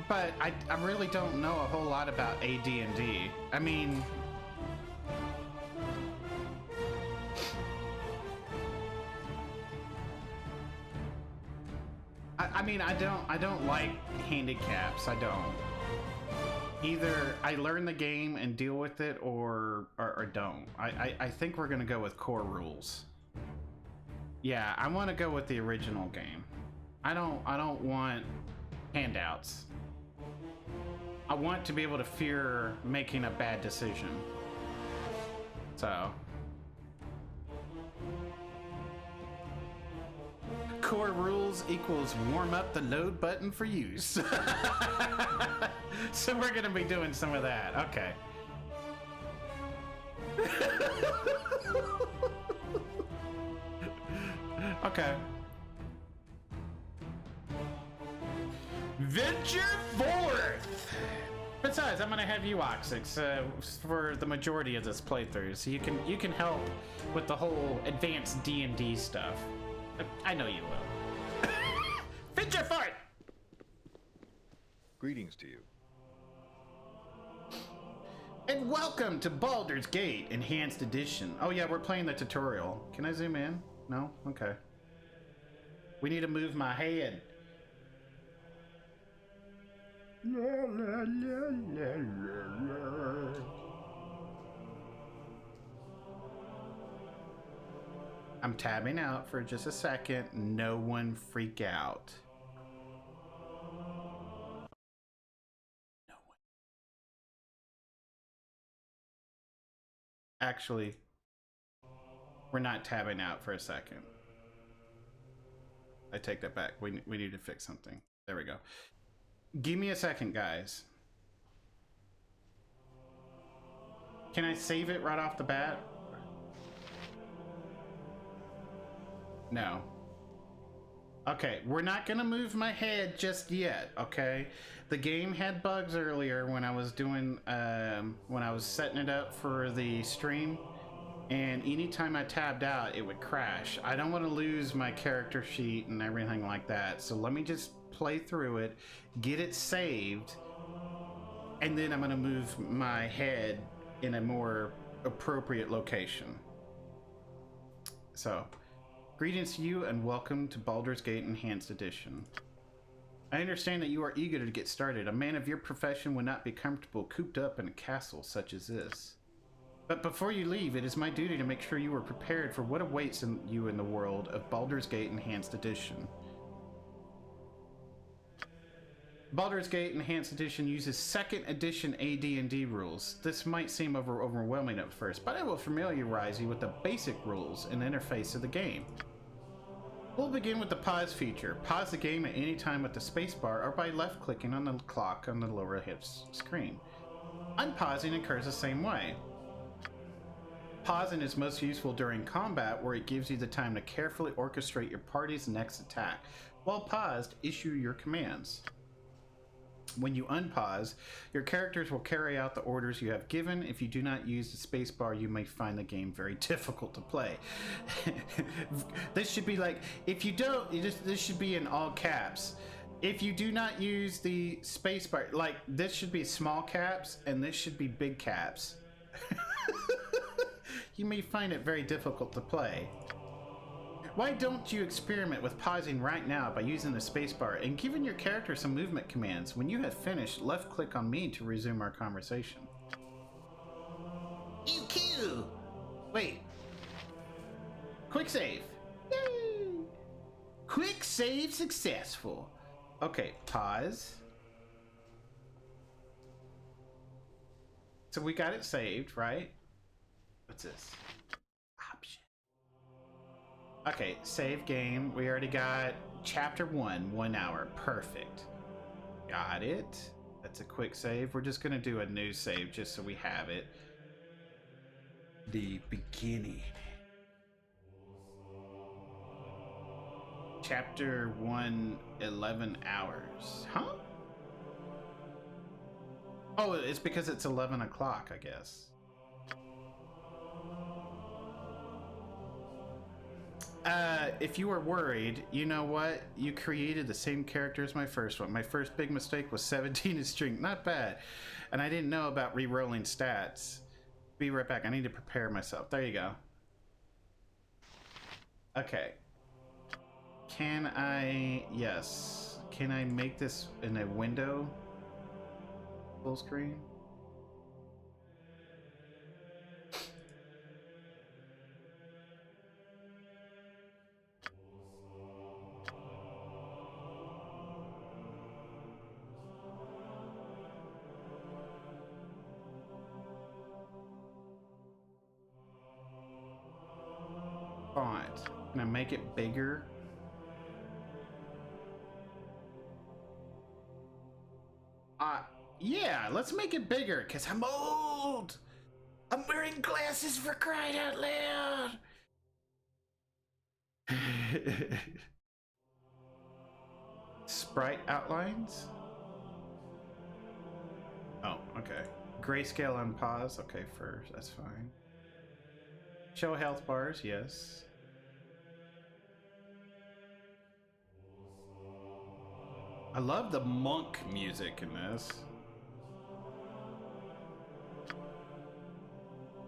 But I really don't know a whole lot about AD&D. I mean, I don't like handicaps. I don't. Either I learn the game and deal with it, or don't. I think we're gonna go with core rules. Yeah, I want to go with the original game. I don't want handouts. I want to be able to fear making a bad decision. So. Core rules equals warm up the load button for use. So we're gonna be doing some of that. Okay. Okay. Venture forth! Besides, I'm gonna have you, Oxix, for the majority of this playthrough, so you can help with the whole advanced D&D stuff. I know you will. Venture forth! Greetings to you. And welcome to Baldur's Gate Enhanced Edition. Oh yeah, we're playing the tutorial. Can I zoom in? No? Okay. We need to move my head. La, la, la, la, la. I'm tabbing out for just a second. No one freak out. No one. Actually, we're not tabbing out for a second. I take that back. We need to fix something. There we go. Give me a second, guys. Can I save it right off the bat? No. Okay, we're not gonna move my head just yet, okay? The game had bugs earlier when I was doing, when I was setting it up for the stream, and anytime I tabbed out, it would crash. I don't want to lose my character sheet and everything like that, so let me just play through it, get it saved, and then I'm gonna move my head in a more appropriate location. So, greetings to you and welcome to Baldur's Gate Enhanced Edition. I understand that you are eager to get started. A man of your profession would not be comfortable cooped up in a castle such as this. But before you leave, it is my duty to make sure you are prepared for what awaits you in the world of Baldur's Gate Enhanced Edition. Baldur's Gate Enhanced Edition uses 2nd edition AD&D rules. This might seem overwhelming at first, but I will familiarize you with the basic rules and interface of the game. We'll begin with the pause feature. Pause the game at any time with the spacebar or by left-clicking on the clock on the lower left screen. Unpausing occurs the same way. Pausing is most useful during combat, where it gives you the time to carefully orchestrate your party's next attack. While paused, issue your commands. When you unpause, your characters will carry out the orders you have given. If you do not use the spacebar, you may find the game very difficult to play. This should be like, if you don't, this should be in all caps. If you do not use the spacebar, like this should be small caps and this should be big caps. You may find it very difficult to play. Why don't you experiment with pausing right now by using the spacebar and giving your character some movement commands? When you have finished, left click on me to resume our conversation. EQ! Wait. Quick save. Yay! Quick save successful. Okay, pause. So we got it saved, right? What's this? Option. Okay, save game. We already got chapter 1, 1 hour. Perfect. Got it. That's a quick save. We're just gonna do a new save just so we have it. The beginning. Chapter 1, 11 hours. Huh? Oh, it's because it's 11 o'clock, I guess. if you were worried, you know what? You created the same character as my first one. My first big mistake was 17 in strength. Not bad. And I didn't know about re-rolling stats. Be right back. I need to prepare myself. There you go. Okay. Can I... Yes. Can I make this in a window? Full screen? Font. Can I make it bigger? Yeah, let's make it bigger, because I'm old! I'm wearing glasses for crying out loud! Sprite outlines? Oh, okay. Grayscale on pause. Okay, first, that's fine. Show health bars, yes. I love the monk music in this.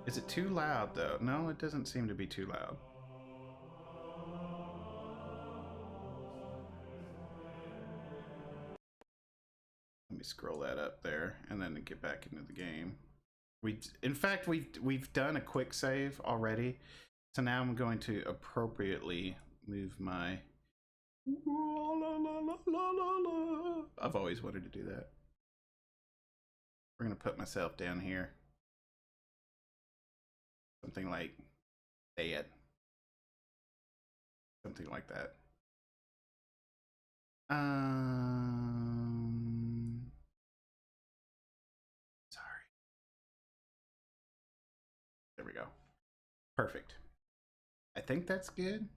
Is it too loud though? No, it doesn't seem to be too loud. Let me scroll that up there and then get back into the game. In fact, we've done a quick save already. So now I'm going to appropriately move my... I've always wanted to do that. We're gonna put myself down here. Something like dead. Something like that. Sorry. There we go. Perfect. I think that's good.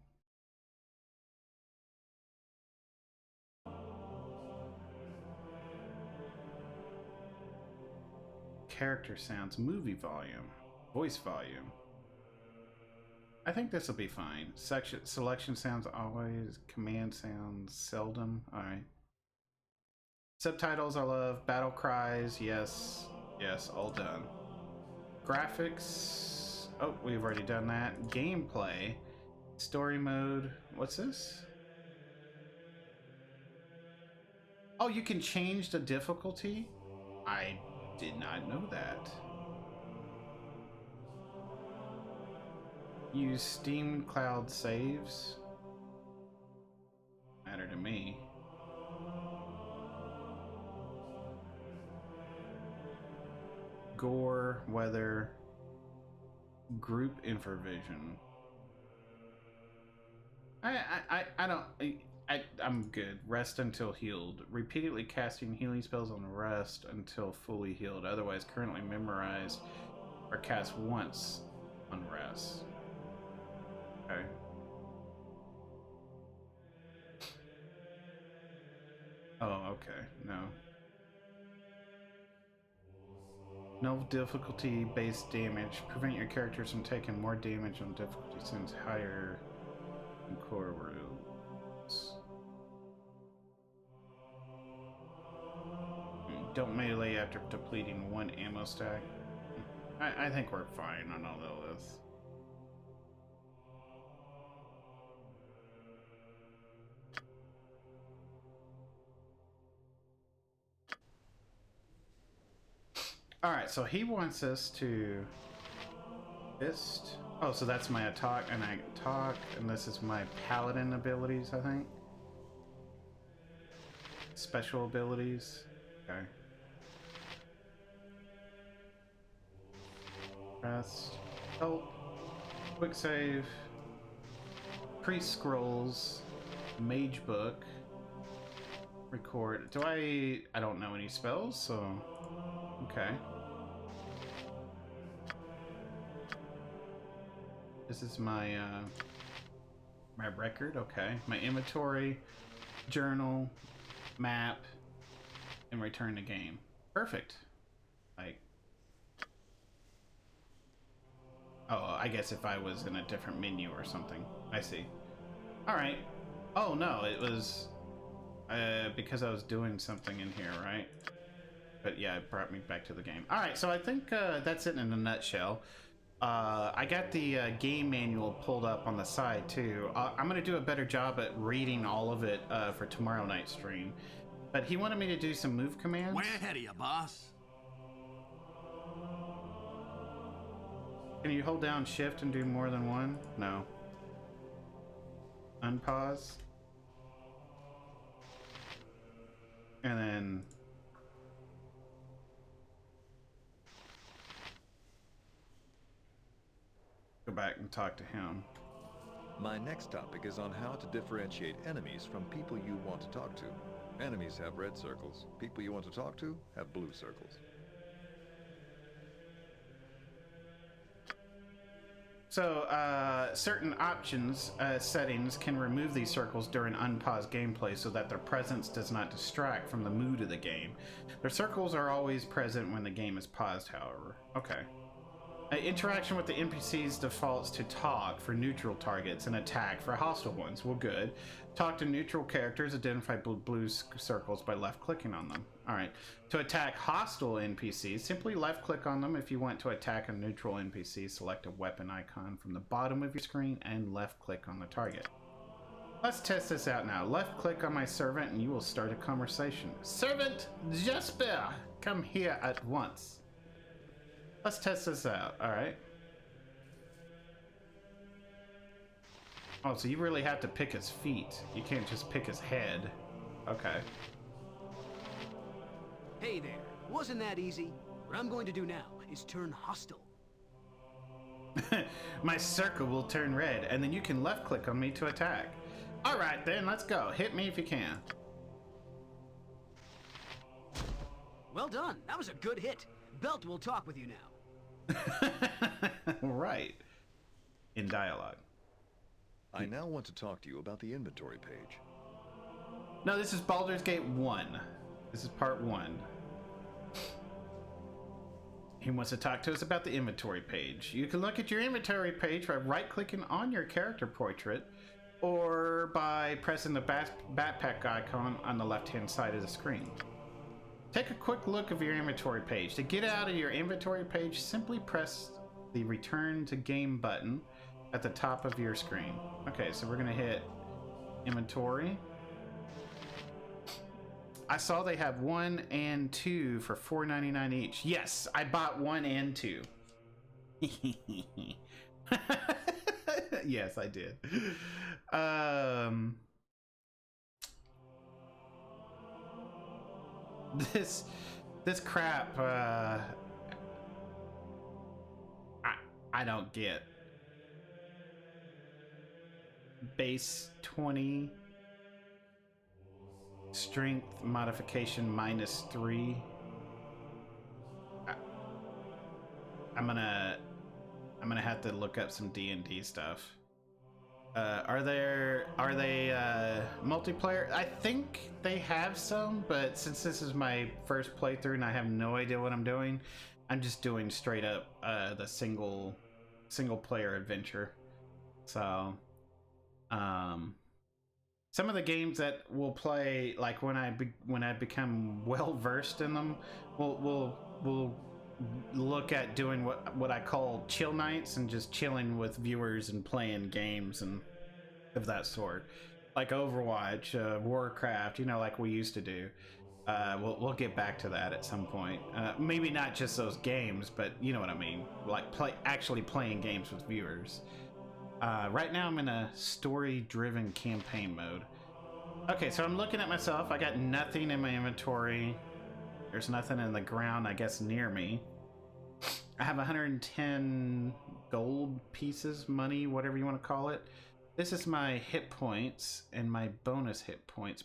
Character sounds, movie volume, voice volume. I think this will be fine. Selection sounds always, command sounds seldom. All right. Subtitles I love, battle cries, yes, yes, all done. Graphics, oh, we've already done that. Gameplay, story mode, what's this? Oh, you can change the difficulty? I did not know that. Use Steam Cloud saves. Matter to me. Gore, weather, group infravision. I'm good. Rest until healed. Repeatedly casting healing spells on rest until fully healed. Otherwise, currently memorized or cast once on rest. Okay. Oh, okay. No. No difficulty-based damage. Prevent your characters from taking more damage on difficulty since higher than core rules. Don't melee after depleting one ammo stack. I think we're fine on all of this. All right, so he wants us to fist. Oh, so that's my attack, and I talk, and this is my paladin abilities, I think. Special abilities. Okay. Rest. Help. Quick save. Priest scrolls. Mage book. Record. I don't know any spells, so okay. This is my my record, okay. My inventory, journal, map, and return to game. Perfect. Like, oh, I guess if I was in a different menu or something. I see. All right. Oh no, it was because I was doing something in here, right? But yeah, it brought me back to the game. All right, so I think that's it in a nutshell. I got the game manual pulled up on the side too. I'm gonna do a better job at reading all of it for tomorrow night's stream. But he wanted me to do some move commands. Way ahead of you, boss. Can you hold down shift and do more than one? No. Unpause. And then go back and talk to him. My next topic is on how to differentiate enemies from people you want to talk to. Enemies have red circles. People you want to talk to have blue circles. So, certain options, settings can remove these circles during unpaused gameplay so that their presence does not distract from the mood of the game. Their circles are always present when the game is paused, however. Okay. Interaction with the NPCs defaults to talk for neutral targets and attack for hostile ones. Well, good. Talk to neutral characters, identify blue circles by left-clicking on them. Alright. To attack hostile NPCs, simply left-click on them. If you want to attack a neutral NPC, select a weapon icon from the bottom of your screen and left-click on the target. Let's test this out now. Left-click on my servant and you will start a conversation. Servant Jasper, come here at once. Let's test this out, alright? Oh, so you really have to pick his feet. You can't just pick his head. Okay. Hey there, wasn't that easy? What I'm going to do now is turn hostile. My circle will turn red, and then you can left click on me to attack. Alright then, let's go. Hit me if you can. Well done, that was a good hit. Belt will talk with you now. Right. In dialogue. I now want to talk to you about the inventory page. No, this is Baldur's Gate 1. This is part 1. He wants to talk to us about the inventory page. You can look at your inventory page by right-clicking on your character portrait or by pressing the backpack icon on the left-hand side of the screen. Take a quick look of your inventory page. To get out of your inventory page, simply press the Return to Game button at the top of your screen. Okay, so we're gonna hit Inventory. I saw they have 1 and 2 for $4.99 each. Yes, I bought 1 and 2. Yes, I did. This crap I don't get. Base 20, strength modification -3. I'm gonna have to look up some D&D stuff. Are they multiplayer? I think they have some, but since this is my first playthrough and I have no idea what I'm doing, I'm just doing straight up the single player adventure. So some of the games that we'll play, like when I become well versed in them, we'll look at doing what I call chill nights and just chilling with viewers and playing games and of that sort, like Overwatch, Warcraft, you know, like we used to do. We'll get back to that at some point. Maybe not just those games, but you know what I mean, like actually playing games with viewers. Right now I'm in a story-driven campaign mode. Okay, so I'm looking at myself. I got nothing in my inventory. There's nothing in the ground, I guess, near me. I have 110 gold pieces, money, whatever you want to call it. This is my hit points and my bonus hit points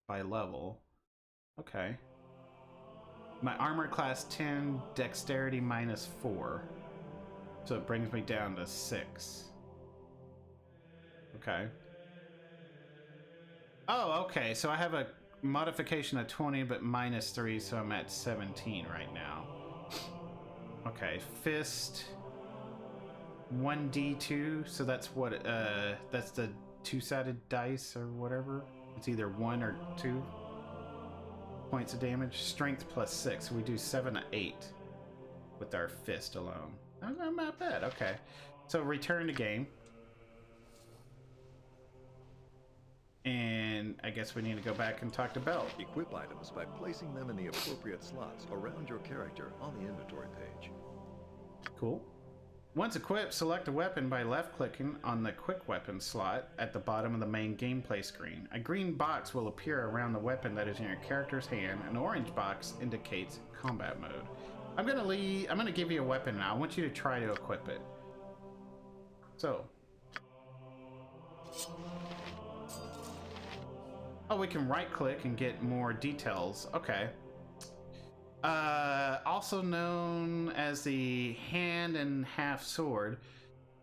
by level. Okay. My armor class 10, dexterity -4. So it brings me down to 6. Okay. Oh, okay. So I have a modification of 20, but -3, so I'm at 17 right now. Okay, fist. 1d2, so that's what that's the two-sided dice or whatever. It's either 1 or 2 points of damage. Strength plus 6, so we do 7 to 8 with our fist alone. Not bad. Okay, so return to game, and I guess we need to go back and talk to Belt. Equip items by placing them in the appropriate slots around your character on the inventory page. Cool. Once equipped, select a weapon by left-clicking on the quick weapon slot at the bottom of the main gameplay screen. A green box will appear around the weapon that is in your character's hand. An orange box indicates combat mode. I'm gonna give you a weapon now. I want you to try to equip it. So. Oh, we can right-click and get more details. Okay. Also known as the hand and half sword,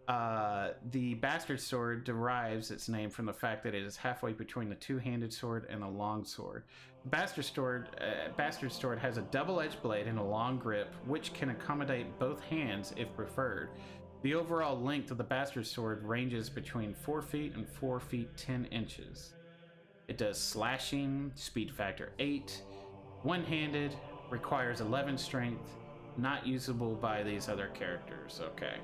the bastard sword derives its name from the fact that it is halfway between the two-handed sword and a long sword. The bastard sword has a double-edged blade and a long grip, which can accommodate both hands if preferred. The overall length of the bastard sword ranges between 4 feet and 4 feet 10 inches. It does slashing, speed factor 8, one-handed, requires 11 strength, not usable by these other characters. Okay.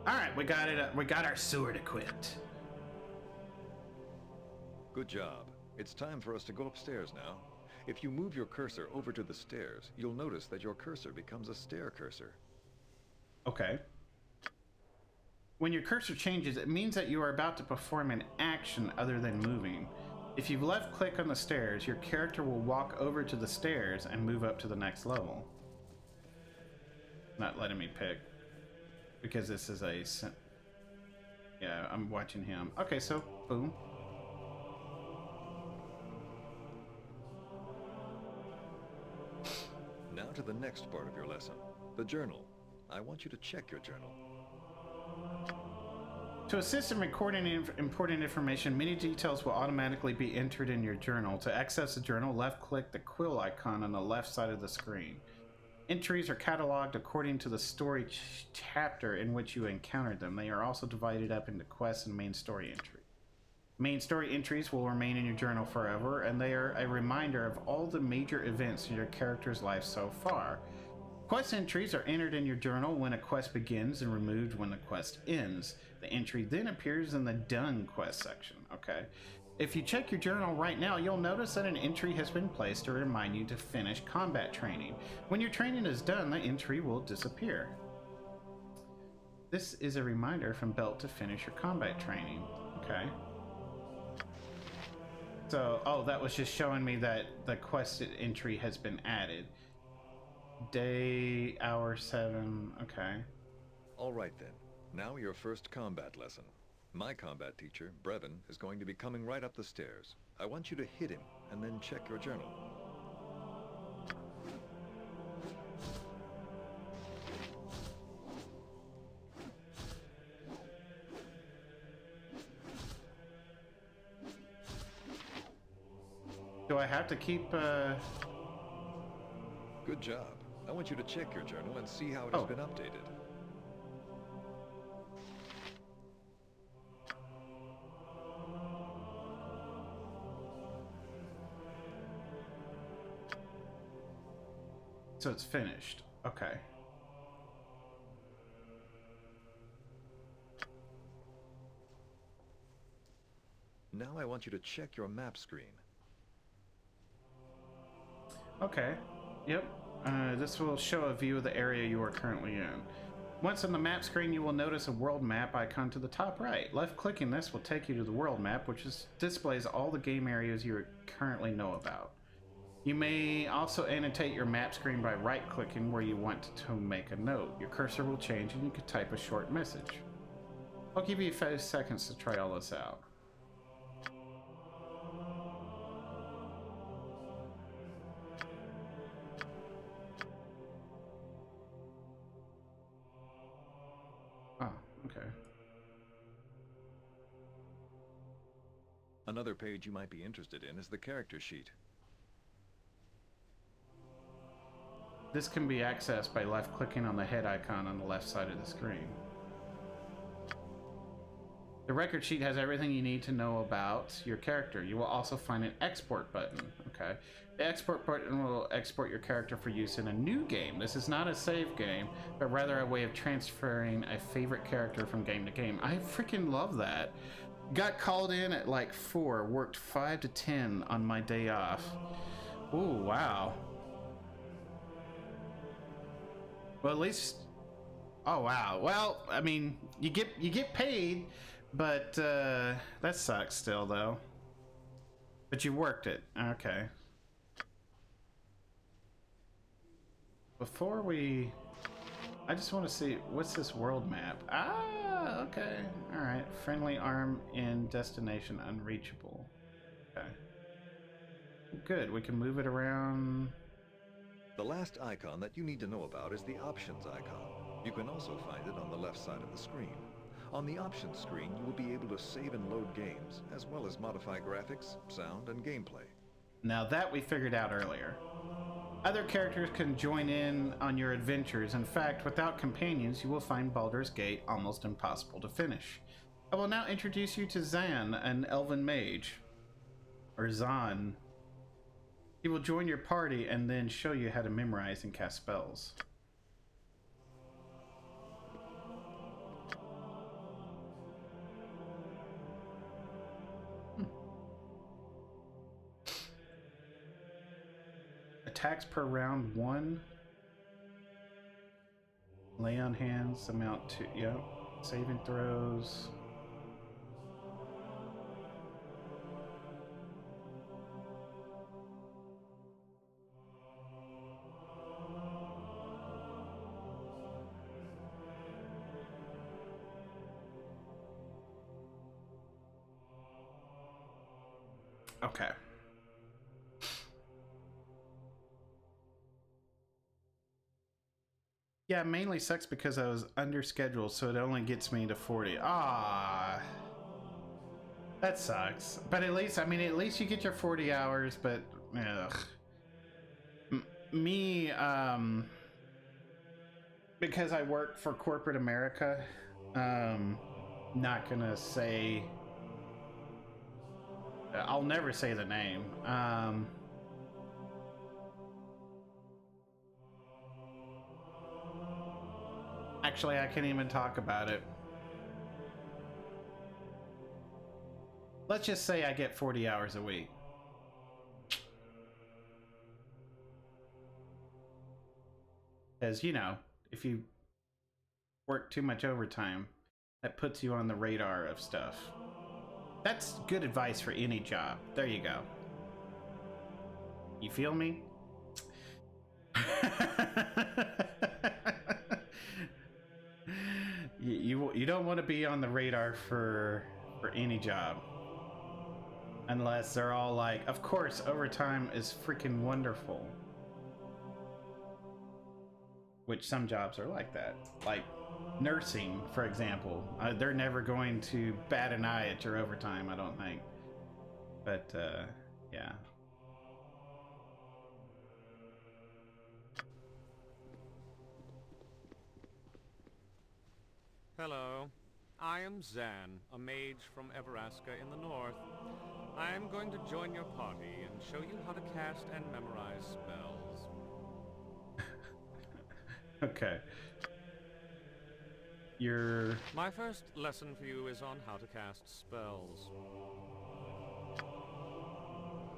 All right, we got it. We got our sword equipped. Good job. It's time for us to go upstairs now. If you move your cursor over to the stairs, you'll notice that your cursor becomes a stair cursor. Okay. When your cursor changes, it means that you are about to perform an action other than moving. If you left-click on the stairs, your character will walk over to the stairs and move up to the next level. Not letting me pick, because this is a... Yeah, I'm watching him. Okay, so, boom. Now to the next part of your lesson, the journal. I want you to check your journal. To assist in recording important information, many details will automatically be entered in your journal. To access the journal, left-click the quill icon on the left side of the screen. Entries are cataloged according to the story chapter in which you encountered them. They are also divided up into quests and main story entries. Main story entries will remain in your journal forever, and they are a reminder of all the major events in your character's life so far. Quest entries are entered in your journal when a quest begins and removed when the quest ends. The entry then appears in the Done quest section. Okay. If you check your journal right now, you'll notice that an entry has been placed to remind you to finish combat training. When your training is done, the entry will disappear. This is a reminder from Belt to finish your combat training. Okay. So, oh, that was just showing me that the quest entry has been added. Day, hour 7, okay. All right then, now your first combat lesson. My combat teacher, Brevin, is going to be coming right up the stairs. I want you to hit him, and then check your journal. Do I have to keep, Good job. I want you to check your journal and see how it has been updated. So it's finished. Okay. Now I want you to check your map screen. Okay. Yep. This will show a view of the area you are currently in. Once on the map screen, you will notice a world map icon to the top right. Left-clicking this will take you to the world map, which displays all the game areas you currently know about. You may also annotate your map screen by right-clicking where you want to make a note. Your cursor will change and you can type a short message. I'll give you 5 seconds to try all this out. Oh, okay. Another page you might be interested in is the character sheet. This can be accessed by left-clicking on the head icon on the left side of the screen. The record sheet has everything you need to know about your character. You will also find an export button. Okay. The export button will export your character for use in a new game. This is not a save game, but rather a way of transferring a favorite character from game to game. I freaking love that. Got called in at like 4, worked 5 to 10 on my day off. Ooh, wow. Well, at least... Oh, wow. Well, I mean, you get paid, but that sucks still, though. But you worked it. Okay. Before we... I just want to see... What's this world map? Ah, okay. Alright. Friendly arm in destination unreachable. Okay. Good. We can move it around... The last icon that you need to know about is the Options icon. You can also find it on the left side of the screen. On the Options screen, you will be able to save and load games, as well as modify graphics, sound, and gameplay. Now that we figured out earlier. Other characters can join in on your adventures. In fact, without companions, you will find Baldur's Gate almost impossible to finish. I will now introduce you to Zan, an elven mage. Or Zan. He will join your party and then show you how to memorize and cast spells. Attacks per round 1. Lay on hands amount to, yep. Saving throws. Okay. Yeah, mainly sucks because I was under schedule, so it only gets me to 40. Ah, that sucks. But at least, I mean, at least you get your 40 hours, but ugh. Me, because I work for corporate America, not gonna say, I'll never say the name. Actually, I can't even talk about it. Let's just say I get 40 hours a week. Because, you know, if you work too much overtime, that puts you on the radar of stuff. That's good advice for any job. There you go. You feel me? You don't want to be on the radar for any job. Unless they're all like, of course, overtime is freaking wonderful. Which some jobs are like that. Like nursing, for example. They're never going to bat an eye at your overtime, I don't think. But, yeah. Hello. I am Zan, a mage from Everaska in the north. I am going to join your party and show you how to cast and memorize spells. Okay. My first lesson for you is on how to cast spells.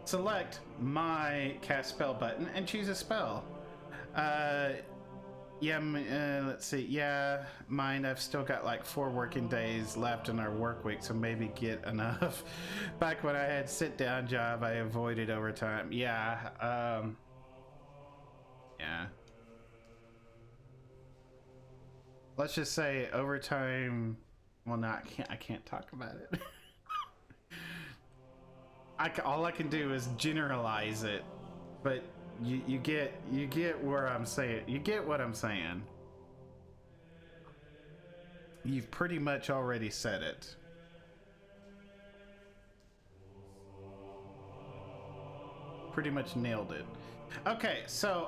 Select my cast spell button and choose a spell. Yeah, let's see. Yeah, mine, I've still got like 4 working days left in our work week, so maybe get enough. Back when I had sit-down job, I avoided overtime. Yeah, yeah. Let's just say overtime, well, no, I can't talk about it. All I can do is generalize it, but you get where I'm saying. You get what I'm saying. You've pretty much already said it. Pretty much nailed it. Okay, so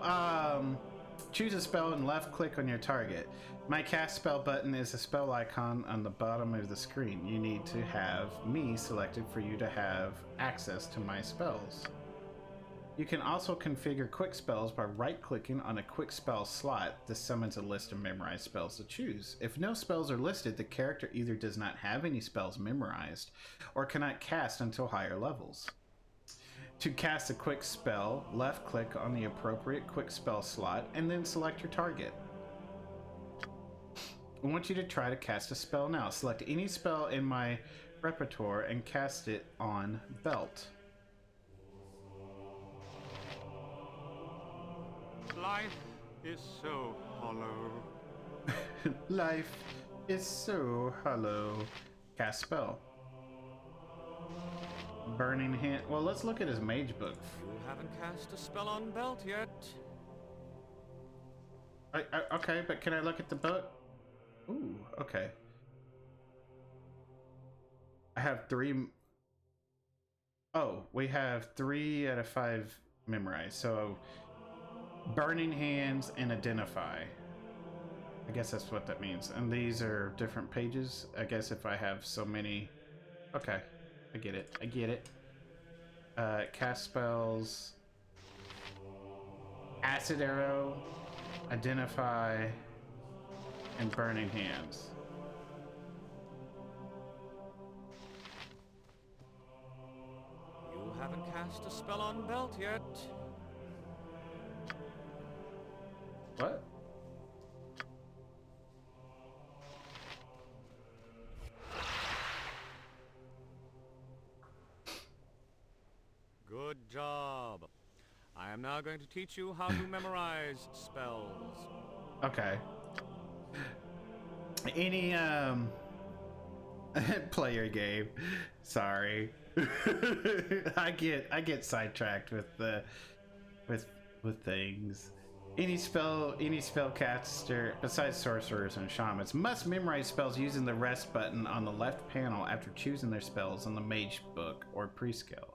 Choose a spell and left click on your target. My cast spell button is a spell icon on the bottom of the screen. You need to have me selected for you to have access to my spells. You can also configure quick spells by right-clicking on a quick spell slot. This summons a list of memorized spells to choose. If no spells are listed, the character either does not have any spells memorized or cannot cast until higher levels. To cast a quick spell, left-click on the appropriate quick spell slot and then select your target. I want you to try to cast a spell now. Select any spell in my repertoire and cast it on Belt. Life is so hollow. Life is so hollow. Cast spell. Burning hand. Well, let's look at his mage book. You haven't cast a spell on Belt yet. Okay, but can I look at the book? Ooh, okay. I have 3. Oh, we have 3 out of 5 memorized. So, Burning Hands and Identify. I guess that's what that means. And these are different pages. I guess if I have so many. Okay, I get it. I get it. Cast spells. Acid Arrow, Identify, and Burning Hands. You haven't cast a spell on Belt yet. What? Good job. I am now going to teach you how to memorize spells. Okay. Any player game. Sorry. I get sidetracked with things. Any spellcaster besides sorcerers and shamans must memorize spells using the rest button on the left panel after choosing their spells on the mage book or pre-scroll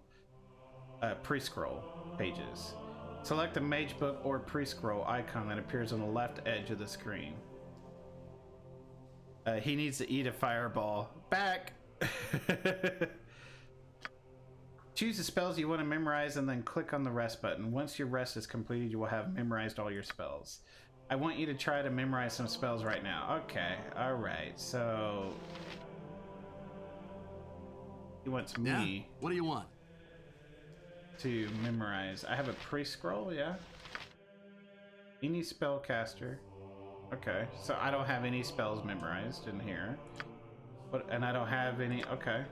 pages. Select the mage book or pre-scroll icon that appears on the left edge of the screen. He needs to eat a fireball. Back! Choose the spells you want to memorize and then click on the rest button. Once your rest is completed, you will have memorized all your spells. I want you to try to memorize some spells right now. Okay, alright, so... He wants me... Yeah? What do you want? To memorize. I have a pre-scroll, yeah? Any spellcaster. Okay, so I don't have any spells memorized in here. And I don't have any... Okay.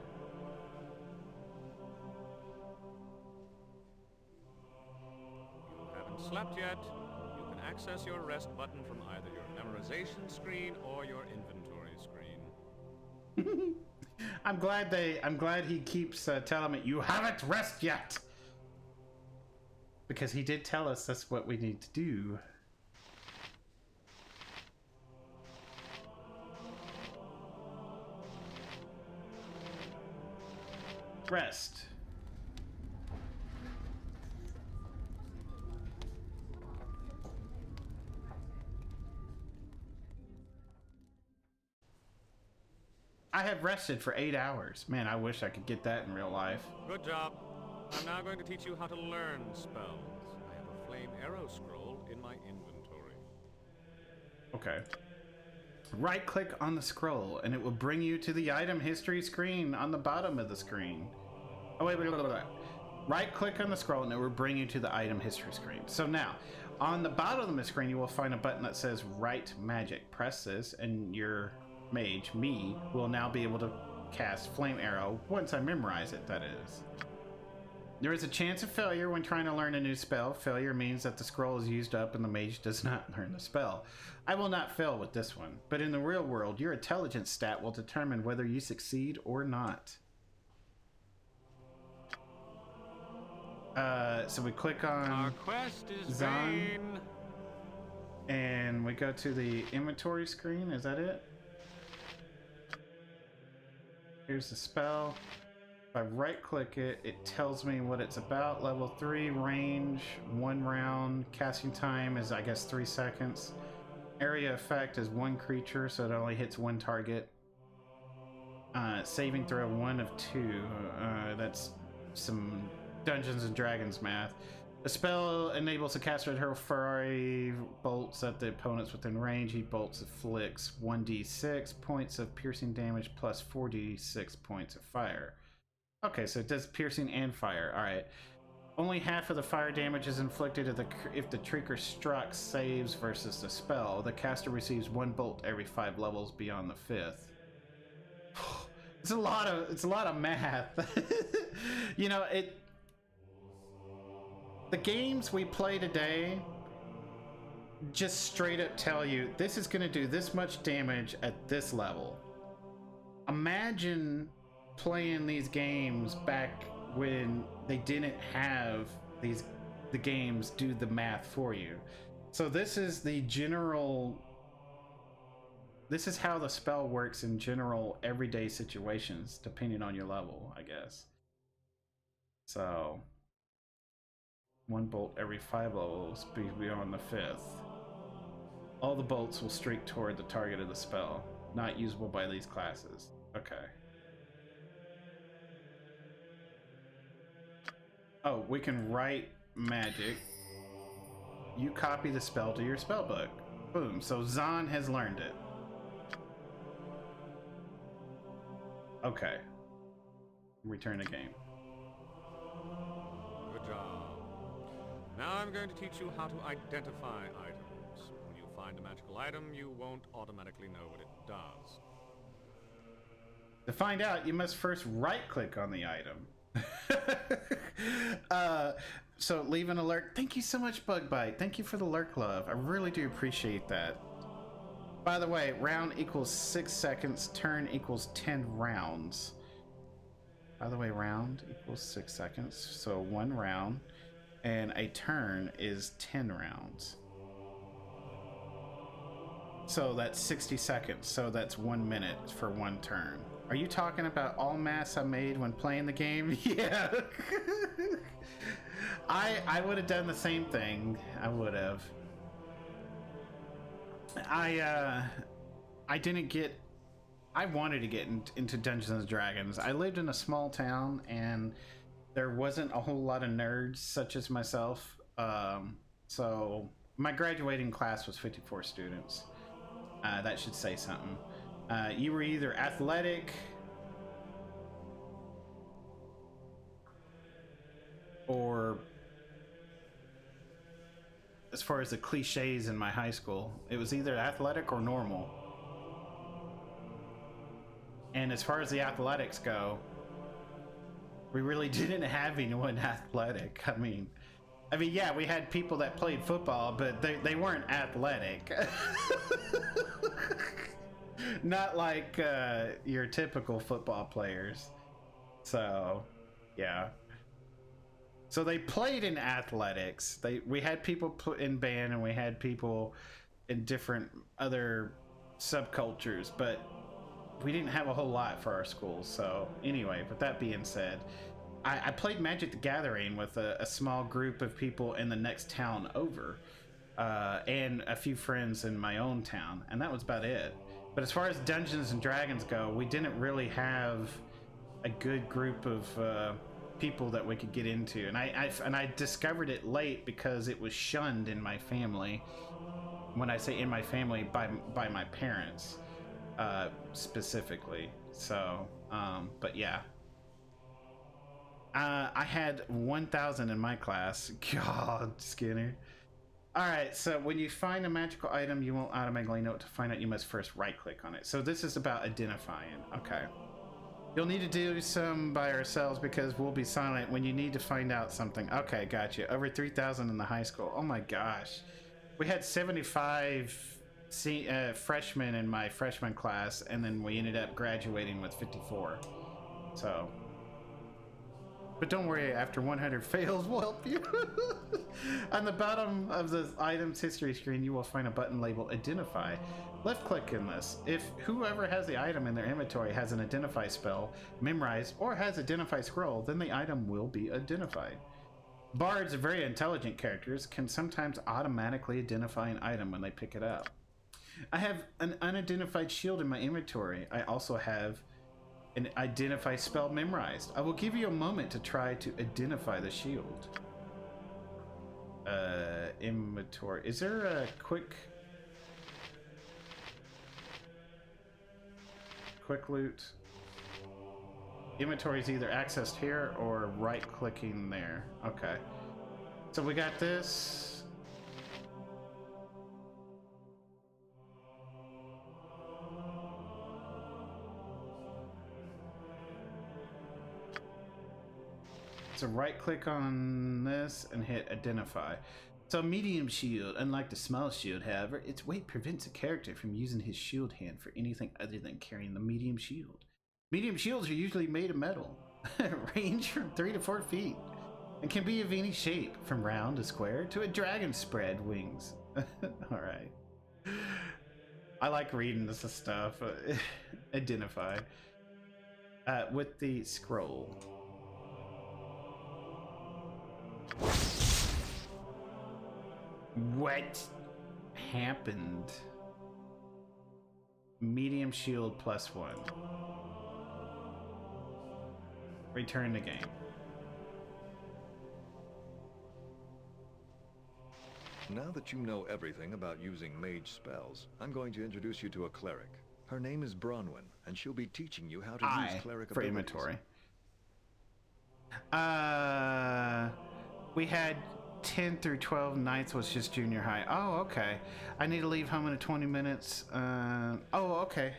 Slept yet? You can access your rest button from either your memorization screen or your inventory screen. I'm glad he keeps telling me you haven't rest yet, because he did tell us that's what we need to do. Rest. I have rested for 8 hours. Man, I wish I could get that in real life. Good job. I'm now going to teach you how to learn spells. I have a flame arrow scroll in my inventory. Okay. Right-click on the scroll, and it will bring you to the item history screen on the bottom of the screen. Oh, wait. Right-click on the scroll, and it will bring you to the item history screen. So now, on the bottom of the screen, you will find a button that says Write Magic. Press this, and your mage, me, will now be able to cast Flame Arrow once I memorize it, that is. There is a chance of failure when trying to learn a new spell. Failure means that the scroll is used up and the mage does not learn the spell. I will not fail with this one, but in the real world, your intelligence stat will determine whether you succeed or not. So we click on Our quest is Zan, vain. and we go to the inventory screen. Is that it? Here's the spell. If I right click it, it tells me what it's about. Level 3, range, 1 round. Casting time is, I guess, 3 seconds. Area effect is 1 creature, so it only hits 1 target. Saving throw 1 of 2. That's some Dungeons and Dragons math. The spell enables the caster to hurl fiery bolts at the opponents within range. He bolts afflicts 1d6 points of piercing damage plus 4d6 points of fire. Okay, so it does piercing and fire. All right. Only half of the fire damage is inflicted if the trigger struck saves versus the spell. The caster receives 1 bolt every 5 levels beyond the 5th. It's a lot of math. You know, the games we play today just straight up tell you this is going to do this much damage at this level. Imagine playing these games back when they didn't have the games do the math for you. So this is how the spell works in general everyday situations, depending on your level, I guess. So 1 bolt every 5 levels beyond the 5th. All the bolts will streak toward the target of the spell, not usable by these classes. Okay. Oh, we can write magic. You copy the spell to your spellbook. Boom. So Zahn has learned it. Okay. Return the game. Good job. Now I'm going to teach you how to identify items. When you find a magical item, you won't automatically know what it does. To find out, you must first right-click on the item. So leave an alert. Thank you so much, Bugbite. Thank you for the lurk love. I really do appreciate that. By the way, round equals 6 seconds, turn equals 10 rounds. By the way, round equals 6 seconds, so 1 round, and a turn is 10 rounds. So that's 60 seconds, so that's 1 minute for 1 turn. Are you talking about all maths I made when playing the game? Yeah. I would have done the same thing. I would have. I wanted to get into Dungeons and Dragons. I lived in a small town and there wasn't a whole lot of nerds such as myself. So my graduating class was 54 students. That should say something. You were either athletic or, as far as the cliches in my high school, it was either athletic or normal. And as far as the athletics go, we really didn't have anyone athletic. I mean, yeah, we had people that played football, but they weren't athletic. Not like your typical football players. So, yeah. So they played in athletics. We had people put in band, and we had people in different other subcultures, but we didn't have a whole lot for our schools. So anyway, with that being said, I played Magic the Gathering with a small group of people in the next town over, and a few friends in my own town, and that was about it. But as far as Dungeons and Dragons go, we didn't really have a good group of people that we could get into, and I discovered it late because it was shunned in my family. When I say in my family, by my parents specifically. So, but yeah. I had 1,000 in my class. God, Skinner. Alright, so when you find a magical item, you won't automatically know what to find out. You must first right-click on it. So this is about identifying. Okay. You'll need to do some by ourselves because we'll be silent when you need to find out something. Okay, gotcha. Over 3,000 in the high school. Oh my gosh. We had 75 freshmen in my freshman class, and then we ended up graduating with 54. So... But don't worry, after 100 fails, we'll help you. On the bottom of the item's history screen, you will find a button labeled Identify. Left click in this. If whoever has the item in their inventory has an Identify spell, Memorize, or has Identify scroll, then the item will be identified. Bards are very intelligent characters, can sometimes automatically identify an item when they pick it up. I have an unidentified shield in my inventory. I also have an identify spell memorized. I will give you a moment to try to identify the shield. Inventory. Is there a quick loot? Inventory is either accessed here or right clicking there. Okay. So we got this. So right click on this and hit identify. So medium shield, unlike the small shield, however, its weight prevents a character from using his shield hand for anything other than carrying the medium shield. Medium shields are usually made of metal, range from 3 to 4 feet, and can be of any shape, from round to square to a dragon spread wings. Alright. I like reading this stuff. Identify. With the scroll. What happened? Medium shield +1. Return to game. Now that you know everything about using mage spells, I'm going to introduce you to a cleric. Her name is Bronwyn, and she'll be teaching you how to use cleric for abilities. inventory. We had 10 through 12, ninth was just junior high. Oh, okay. I need to leave home in 20 minutes. Oh, okay.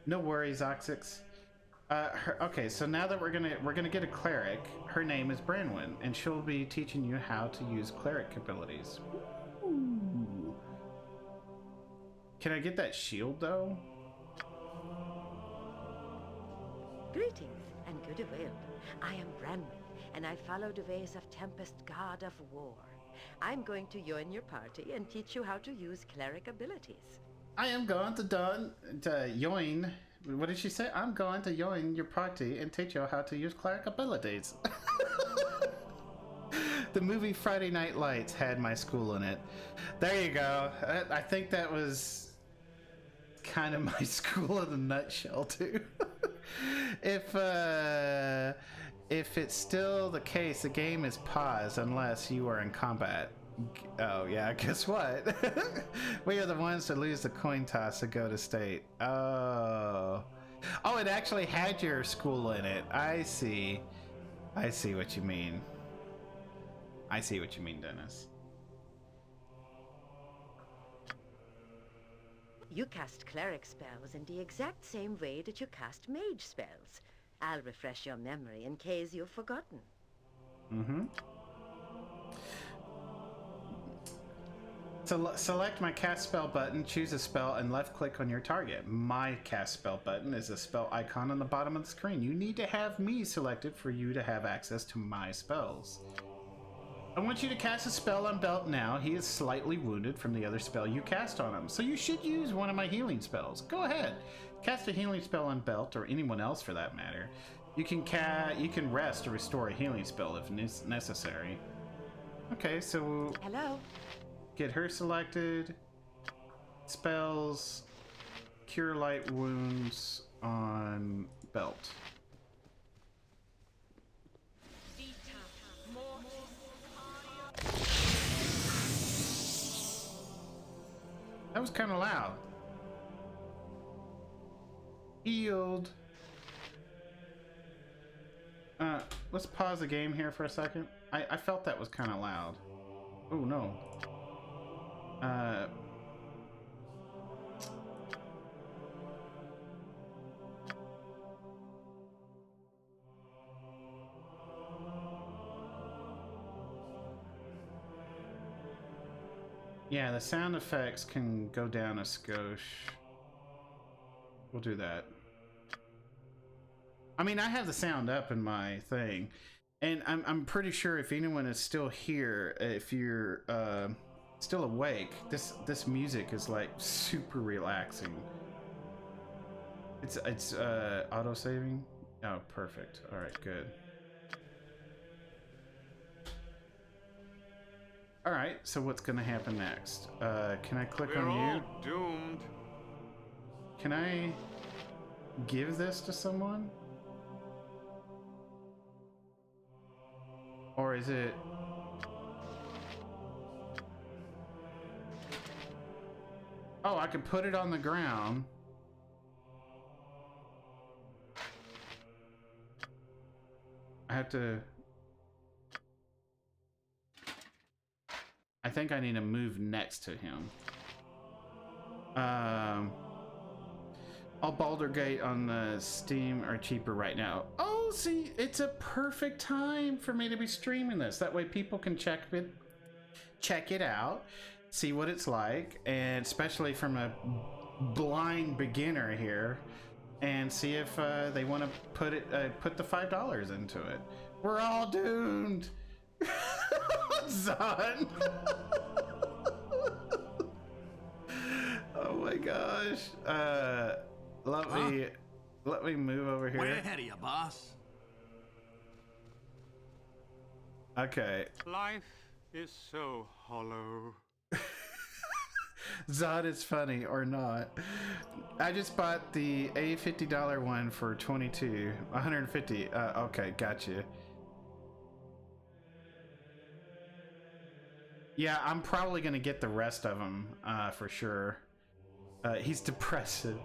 No worries, Oxix. Okay, so now that we're gonna get a cleric. Her name is Branwyn, and she'll be teaching you how to use cleric abilities. Ooh. Can I get that shield though? Greetings and good will. I am Branwyn, and I follow the ways of Tempest, god of war. I'm going to join your party and teach you how to use cleric abilities. I am going to join. What did she say? I'm going to join your party and teach you how to use cleric abilities. The movie Friday Night Lights had my school in it. There you go. I think that was kind of my school in a nutshell too. If it's still the case, the game is paused unless you are in combat. Oh yeah, guess what? We are the ones that lose the coin toss to go to state. Oh, it actually had your school in it. I see what you mean. I see what you mean, Dennis. You cast cleric spells in the exact same way that you cast mage spells. I'll refresh your memory in case you've forgotten. Mm-hmm. So select my cast spell button, choose a spell, and left click on your target. My cast spell button is a spell icon on the bottom of the screen. You need to have me selected for you to have access to my spells. I want you to cast a spell on Belt now. He is slightly wounded from the other spell you cast on him, so you should use one of my healing spells. Go ahead. Cast a healing spell on Belt, or anyone else for that matter. You can rest to restore a healing spell if necessary. Okay, so... Hello? Get her selected. Spells. Cure light wounds on Belt. That was kind of loud. Healed. Let's pause the game here for a second. I felt that was kind of loud. Oh no. Yeah, the sound effects can go down a skosh. We'll do that. I mean, I have the sound up in my thing, and I'm pretty sure if anyone is still here, if you're still awake, this music is like super relaxing. It's auto saving. Oh, perfect. All right, good. All right, so what's gonna happen next? Can I click on you? We're all doomed. Can I give this to someone? Or is it... Oh, I can put it on the ground. I have to... I think I need to move next to him. All Baldur Gate on the Steam are cheaper right now. Oh, see, it's a perfect time for me to be streaming this. That way people can check it out, see what it's like, and especially from a blind beginner here, and see if they want to put the $5 into it. We're all doomed. Son. Oh my gosh. Let me move over here. Way ahead of you, boss. Okay. Life is so hollow. Zod is funny or not. I just bought the $50 one for $150. Okay, gotcha. Yeah, I'm probably gonna get the rest of them for sure. He's depressive.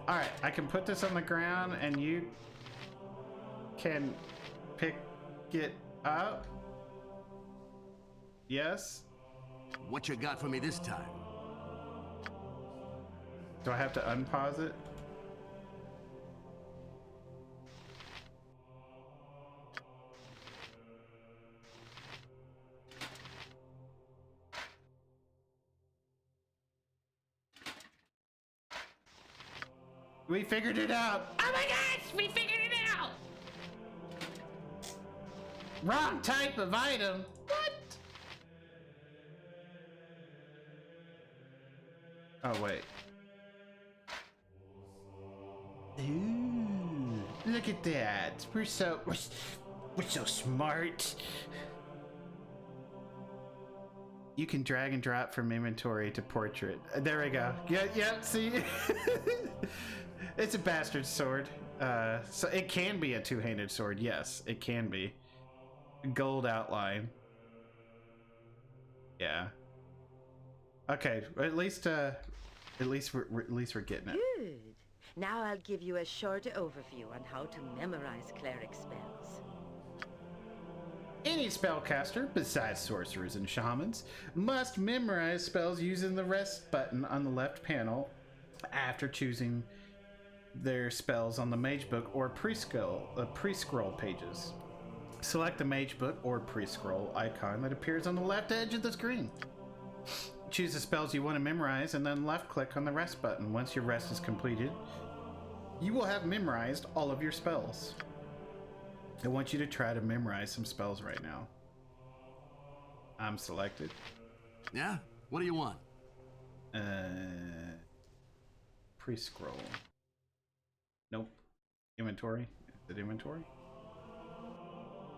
All right, I can put this on the ground, and you can pick it up. Yes. What you got for me this time? Do I have to unpause it? We figured it out. Oh my gosh, we figured it out! Wrong type of item. What? Oh, wait. Ooh, look at that. We're so smart. You can drag and drop from inventory to portrait. There we go. Yeah, see? It's a bastard sword. So it can be a two-handed sword. Yes, it can be. Gold outline. Yeah. Okay, at least we're getting it. Good. Now I'll give you a short overview on how to memorize cleric spells. Any spellcaster, besides sorcerers and shamans, must memorize spells using the rest button on the left panel after choosing their spells on the mage book or pre-scroll pages. Select the mage book or pre-scroll icon that appears on the left edge of the screen. Choose the spells you want to memorize and then left click on the rest button. Once your rest is completed, you will have memorized all of your spells. I want you to try to memorize some spells right now. I'm selected. Yeah? What do you want? Pre-scroll. Nope. Inventory. Is it inventory?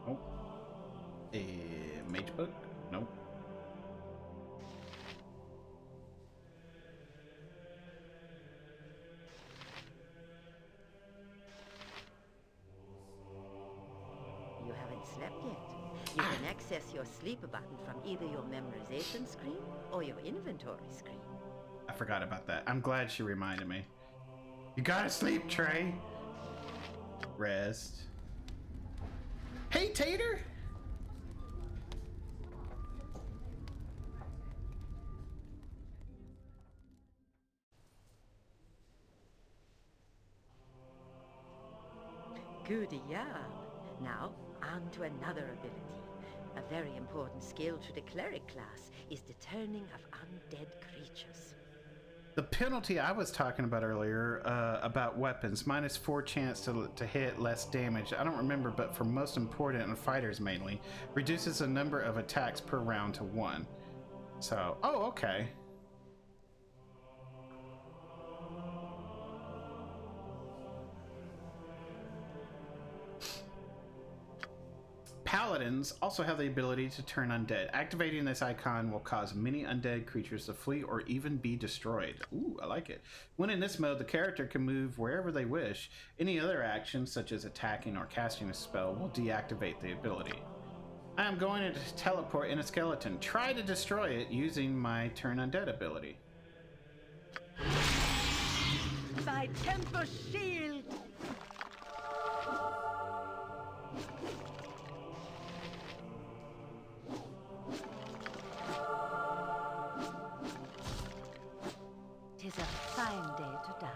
Nope. Mage book? Nope. You haven't slept yet. You can access your sleep button from either your memorization screen or your inventory screen. I forgot about that. I'm glad she reminded me. You gotta sleep, Trey. Rest. Hey, Tater! Good job. Now, on to another ability. A very important skill to the cleric class is the turning of undead creatures. The penalty I was talking about earlier about weapons, -4 chance to hit, less damage. I don't remember, but for most important and fighters mainly, reduces the number of attacks per round to 1. So, oh, okay. Paladins also have the ability to turn undead. Activating this icon will cause many undead creatures to flee or even be destroyed. Ooh, I like it. When in this mode, the character can move wherever they wish. Any other actions, such as attacking or casting a spell, will deactivate the ability. I am going to teleport in a skeleton. Try to destroy it using my turn undead ability. By Tempest Shield! Tis a fine day to die.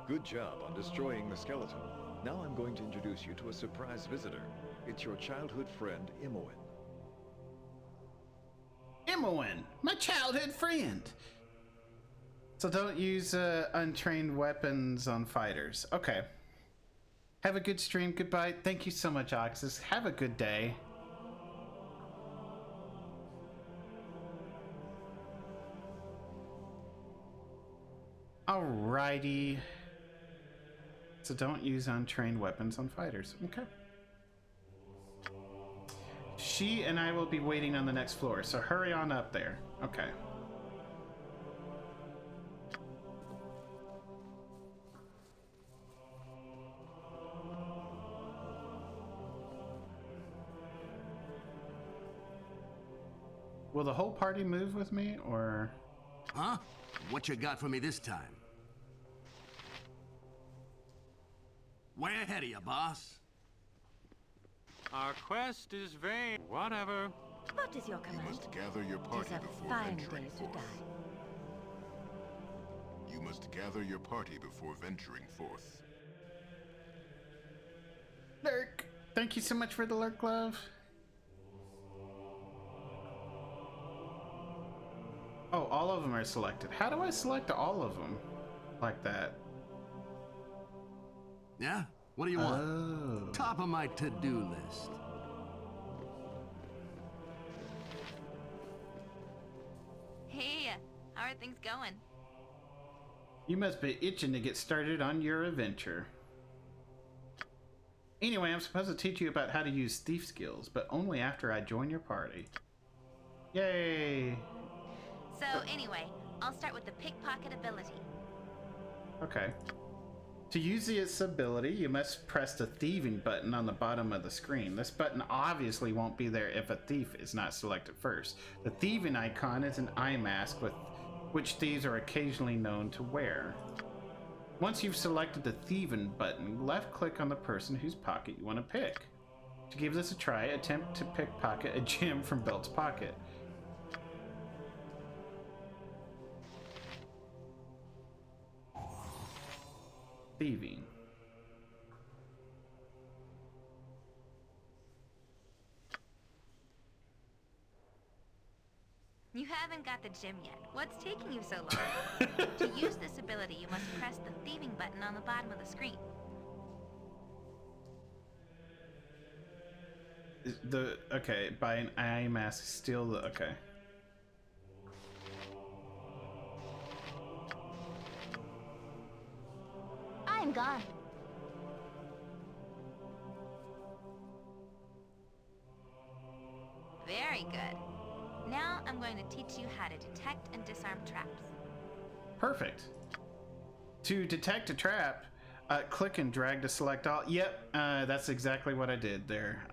Good job on destroying the skeleton. Now I'm going to introduce you to a surprise visitor. It's your childhood friend, Imoen. Imoen, my childhood friend. So don't use untrained weapons on fighters. Okay. Have a good stream. Goodbye. Thank you so much, Oxus. Have a good day. Alrighty. So don't use untrained weapons on fighters. Okay. She and I will be waiting on the next floor, so hurry on up there. Okay. Will the whole party move with me, or? Huh? What you got for me this time? Way ahead of you, boss. Our quest is vain. Whatever. What is your command? You must gather your party Tis a before fine venturing day to forth. die. You must gather your party before venturing forth. Lurk! Thank you so much for the lurk, love. Oh, all of them are selected. How do I select all of them like that? Yeah? What do you want? Oh. Top of my to-do list. Hey, how are things going? You must be itching to get started on your adventure. Anyway, I'm supposed to teach you about how to use thief skills, but only after I join your party. Yay! So anyway, I'll start with the pickpocket ability. Okay. To use this ability, you must press the thieving button on the bottom of the screen. This button obviously won't be there if a thief is not selected first. The thieving icon is an eye mask with which thieves are occasionally known to wear. Once you've selected the thieving button, left click on the person whose pocket you want to pick. To give this a try, attempt to pickpocket a gem from Belt's pocket. Thieving. You haven't got the gem yet. What's taking you so long? To use this ability, you must press the thieving button on the bottom of the screen. Okay, by an eye mask, steal the, okay. I'm gone. Very good. Now I'm going to teach you how to detect and disarm traps. Perfect. To detect a trap, click and drag to select all. Yep, that's exactly what I did there.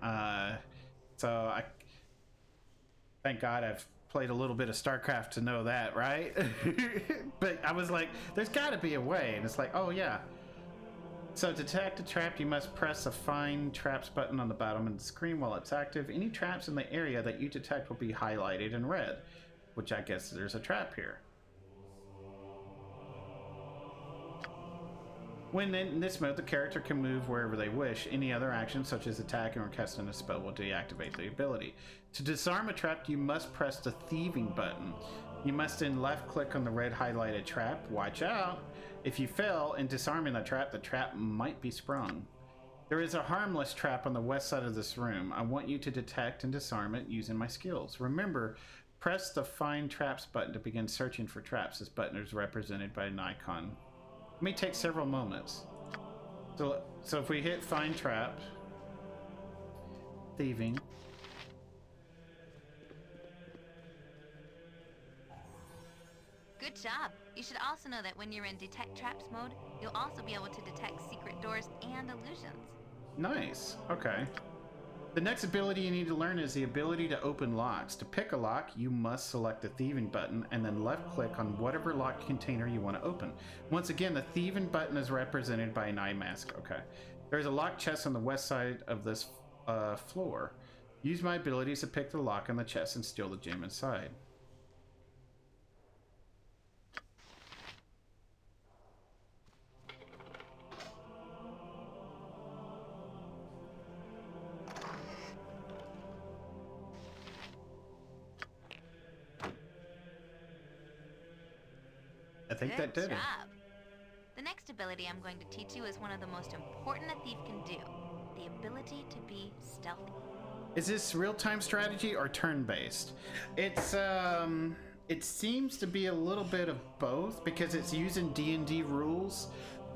So thank God I've played a little bit of StarCraft to know that, right? But I was like, there's got to be a way, and it's like, oh yeah. So to detect a trap, you must press the Find Traps button on the bottom of the screen while it's active. Any traps in the area that you detect will be highlighted in red, which I guess there's a trap here. When in this mode, the character can move wherever they wish. Any other action, such as attacking or casting a spell, will deactivate the ability. To disarm a trap, you must press the Thieving button. You must then left click on the red highlighted trap. Watch out! If you fail in disarming the trap might be sprung. There is a harmless trap on the west side of this room. I want you to detect and disarm it using my skills. Remember, press the Find Traps button to begin searching for traps. This button is represented by an icon. It may take several moments. So if we hit Find Trap, thieving. Good job. You should also know that when you're in Detect Traps mode, you'll also be able to detect secret doors and illusions. Nice. Okay. The next ability you need to learn is the ability to open locks. To pick a lock, you must select the thieving button and then left click on whatever lock container you want to open. Once again, the thieving button is represented by an eye mask. Okay. There's a locked chest on the west side of this floor. Use my abilities to pick the lock on the chest and steal the gem inside. I think that did it. The next ability I'm going to teach you is one of the most important a thief can do. The ability to be stealthy. Is this real-time strategy or turn-based? It's it seems to be a little bit of both because it's using D&D rules,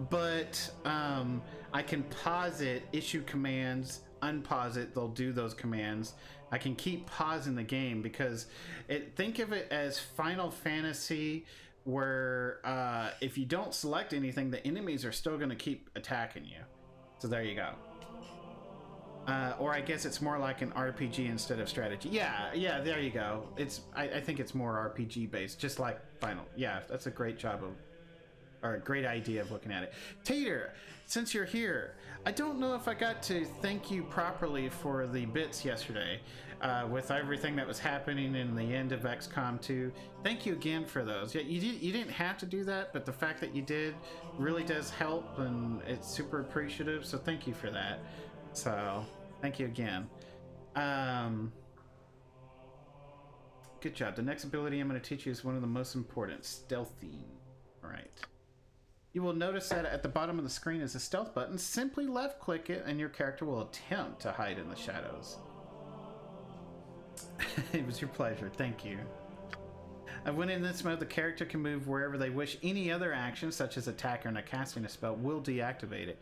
but I can pause it, issue commands, unpause it, they'll do those commands. I can keep pausing the game because think of it as Final Fantasy, where if you don't select anything, the enemies are still going to keep attacking you. So there you go. Or I guess it's more like an RPG instead of strategy. Yeah, there you go. I think it's more RPG based, just like Final. Yeah, that's a great job of, or a great idea of looking at it. Tater, since you're here, I don't know if I got to thank you properly for the bits yesterday. With everything that was happening in the end of XCOM 2. Thank you again for those. Yeah, you didn't have to do that, but the fact that you did really does help, and it's super appreciative, so thank you for that. So, thank you again. Good job. The next ability I'm going to teach you is one of the most important, stealthy. All right. You will notice that at the bottom of the screen is a stealth button. Simply left click it and your character will attempt to hide in the shadows. It was your pleasure. Thank you. When in this mode, the character can move wherever they wish. Any other action, such as attacking or casting a spell, will deactivate it.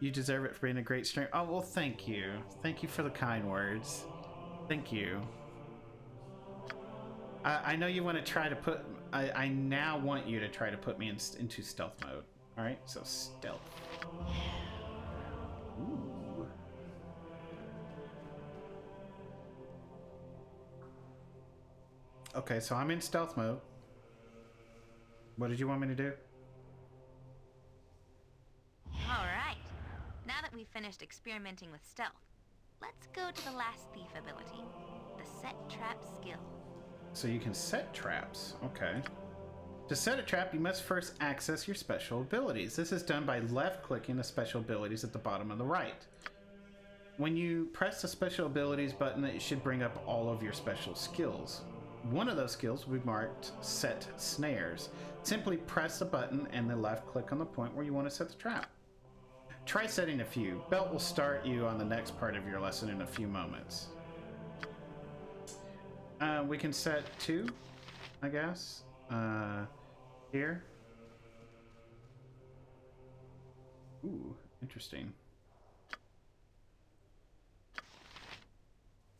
You deserve it for being a great streamer. Oh, well, thank you. Thank you for the kind words. Thank you. I know you want to try to put... I now want you to try to put me into stealth mode. Alright, so stealth. Ooh. Okay, so I'm in stealth mode. What did you want me to do? Alright. Now that we've finished experimenting with stealth, let's go to the last thief ability, the set trap skill. So you can set traps. Okay. To set a trap, you must first access your special abilities. This is done by left-clicking the special abilities at the bottom of the right. When you press the special abilities button, it should bring up all of your special skills. One of those skills will be marked Set Snares. Simply press the button and then left-click on the point where you want to set the trap. Try setting a few. Belt will start you on the next part of your lesson in a few moments. We can set 2, I guess. Here. Ooh, interesting.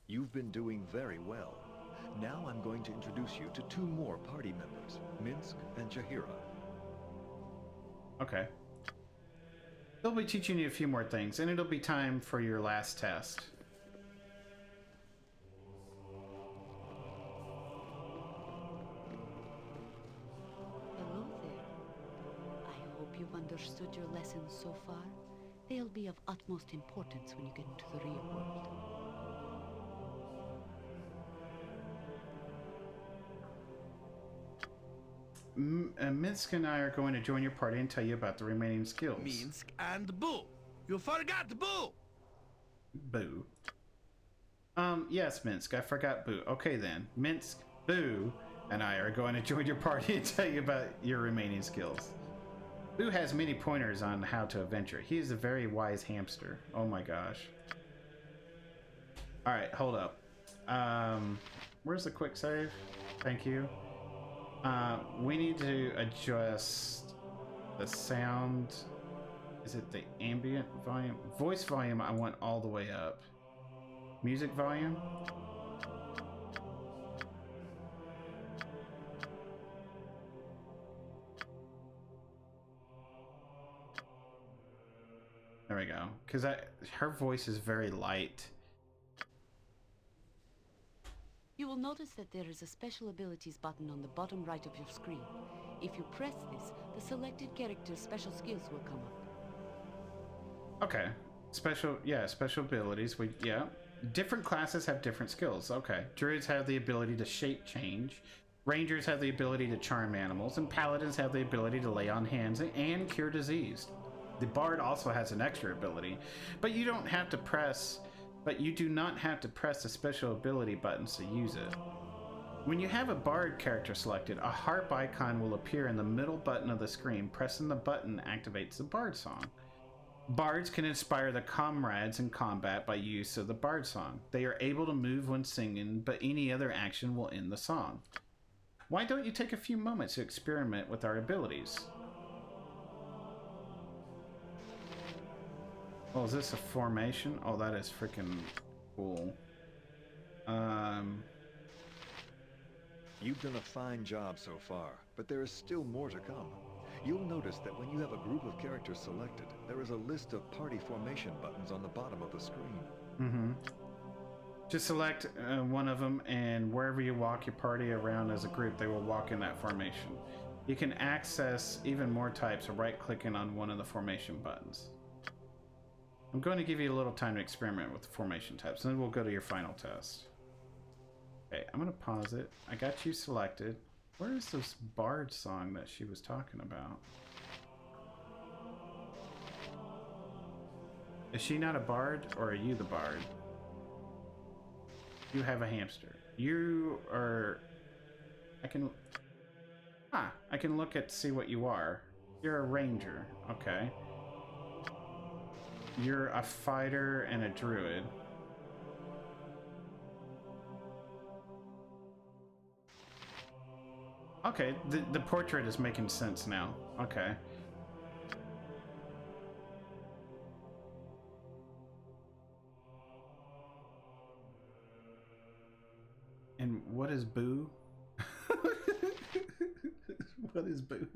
You've been doing very well. Now I'm going to introduce you to 2 more party members, Minsk and Jahira. Okay. They'll be teaching you a few more things, and it'll be time for your last test. Hello there. I hope you've understood your lessons so far. They'll be of utmost importance when you get into the real world. Minsk and I are going to join your party and tell you about the remaining skills. Minsk and Boo! You forgot Boo! Boo. Yes, Minsk, I forgot Boo. Okay then. Minsk, Boo, and I are going to join your party and tell you about your remaining skills. Boo has many pointers on how to adventure. He is a very wise hamster. Oh my gosh. Alright, hold up. Where's the quick save? Thank you. We need to adjust the sound. Is it the ambient volume? Voice volume I want all the way up. Music volume? There we go. Because her voice is very light. You will notice that there is a special abilities button on the bottom right of your screen. If you press this, the selected character's special skills will come up. Okay. Special abilities. Different classes have different skills. Okay. Druids have the ability to shape change. Rangers have the ability to charm animals. And paladins have the ability to lay on hands and cure disease. The bard also has an extra ability, but you do not have to press the special ability buttons to use it. When you have a bard character selected, a harp icon will appear in the middle button of the screen. Pressing the button activates the bard song. Bards can inspire the comrades in combat by use of the bard song. They are able to move when singing, but any other action will end the song. Why don't you take a few moments to experiment with our abilities? Oh, is this a formation? Oh, that is freaking cool. You've done a fine job so far, but there is still more to come. You'll notice that when you have a group of characters selected, there is a list of party formation buttons on the bottom of the screen. Mm-hmm. Just select one of them, and wherever you walk your party around as a group, they will walk in that formation. You can access even more types by right-clicking on one of the formation buttons. I'm going to give you a little time to experiment with the formation types, and then we'll go to your final test. Okay, I'm going to pause it. I got you selected. Where is this bard song that she was talking about? Is she not a bard, or are you the bard? You have a hamster. You are... I can look at see what you are. You're a ranger. Okay. You're a fighter and a druid. Okay, the portrait is making sense now. Okay. And what is Boo? What is Boo?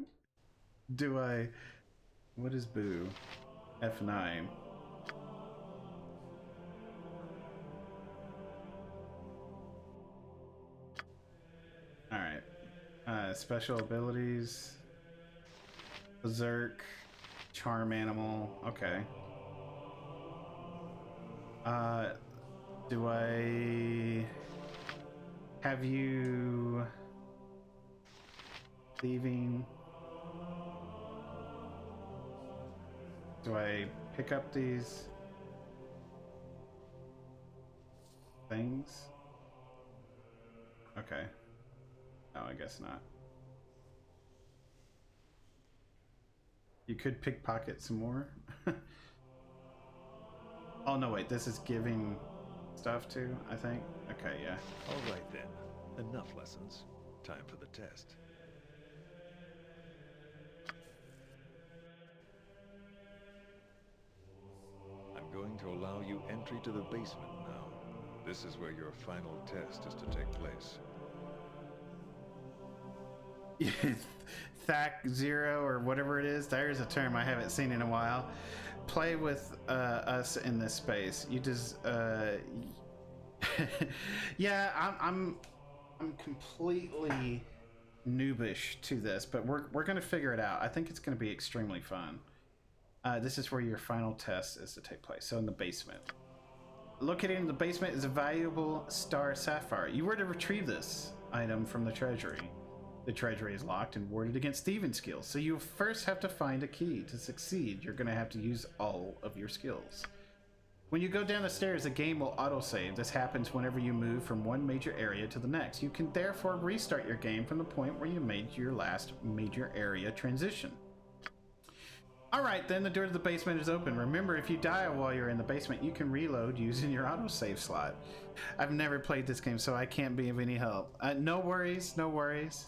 What is Boo? F9. Alright. Special abilities. Berserk. Charm animal. Okay. Do I have you thieving? Do I pick up these things? Okay. No, I guess not. You could pickpocket some more. Oh no, wait, this is giving stuff too, I think. Okay, yeah. All right then. Enough lessons. Time for the test. I'm going to allow you entry to the basement now. This is where your final test is to take place. Thack Zero or whatever it is. There's a term I haven't seen in a while. Play with us in this space. You just yeah, I'm completely noobish to this, but we're gonna figure it out. I think it's gonna be extremely fun. This is where your final test is to take place. So in the basement. Located in the basement is a valuable star sapphire. You were to retrieve this item from the treasury. The treasury is locked and warded against thieving skills, so you first have to find a key. To succeed, you're going to have to use all of your skills. When you go down the stairs, the game will autosave. This happens whenever you move from one major area to the next. You can therefore restart your game from the point where you made your last major area transition. Alright, then the door to the basement is open. Remember, if you die while you're in the basement, you can reload using your autosave slot. I've never played this game, so I can't be of any help. No worries, no worries.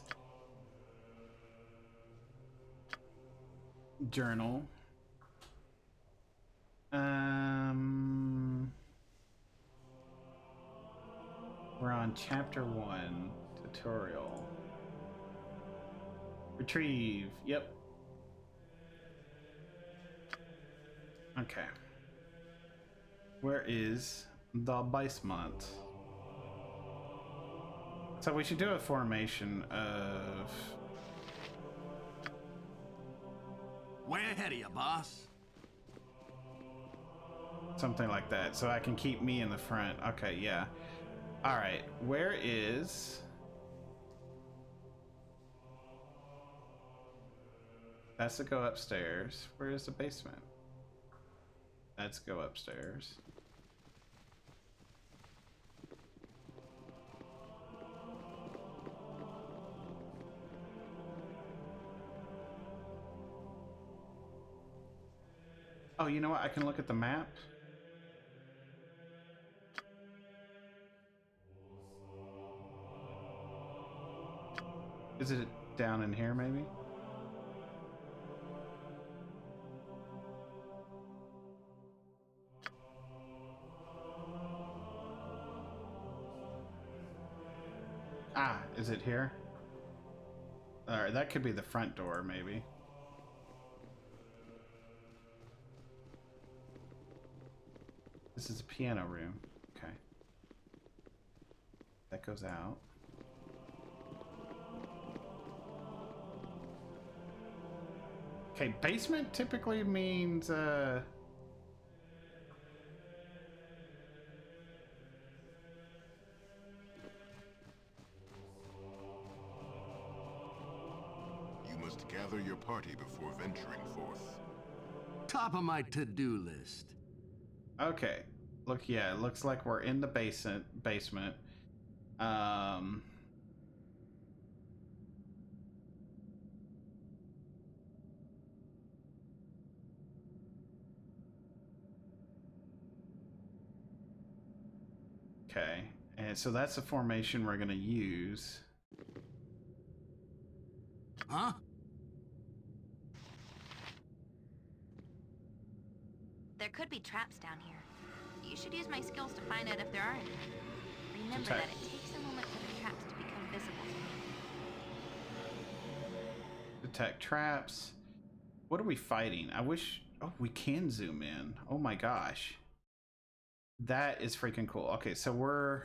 Journal. We're on chapter 1, tutorial. Retrieve, yep. Okay. Where is the basement? So we should do a formation of... Way ahead of you, boss. Something like that, so I can keep me in the front. Okay, yeah. Alright, where is... That's to go upstairs. Where is the basement? Let's go upstairs. Oh, you know what? I can look at the map. Is it down in here, maybe? Ah, is it here? Alright, that could be the front door, maybe. This is a piano room. Okay. That goes out. Okay, basement typically means, You must gather your party before venturing forth. Top of my to-do list. Okay. Look, yeah, it looks like we're in the basement. Okay, and so that's the formation we're gonna use. Huh? There could be traps down here. You should use my skills to find out if there are any. Remember that it takes a moment for the traps to become visible to me. Detect traps. What are we fighting? I wish... Oh, we can zoom in. Oh my gosh. That is freaking cool. Okay, so we're...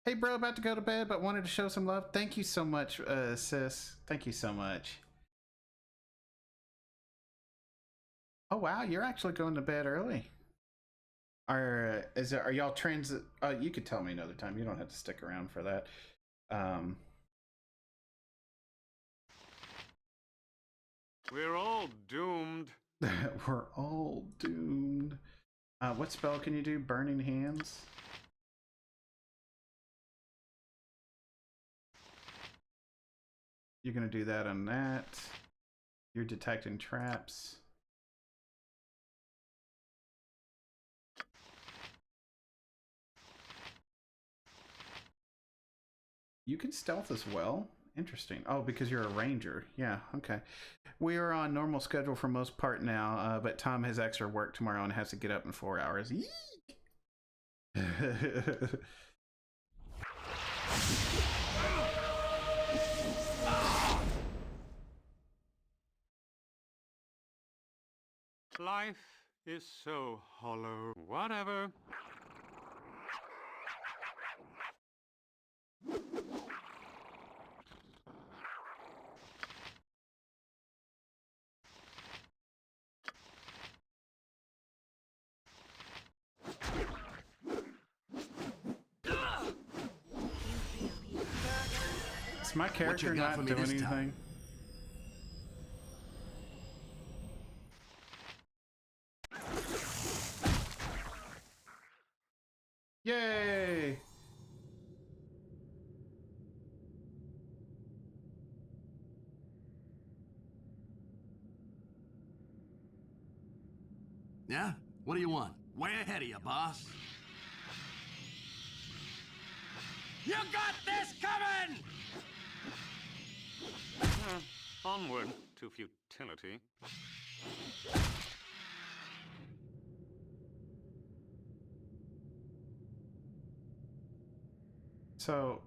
Hey bro, about to go to bed, but wanted to show some love. Thank you so much, sis. Thank you so much. Oh wow, you're actually going to bed early. Are y'all transit? You could tell me another time. You don't have to stick around for that. We're all doomed. We're all doomed. What spell can you do? Burning Hands? You're gonna do that on that. You're detecting traps. You can stealth as well. Interesting. Oh, because you're a ranger. Yeah, okay. We are on normal schedule for most part now, but Tom has extra work tomorrow and has to get up in 4 hours. Life is so hollow. Whatever. Is my character not doing anything? Yay! Yeah? What do you want? Way ahead of you, boss. You got this coming! Onward to futility. So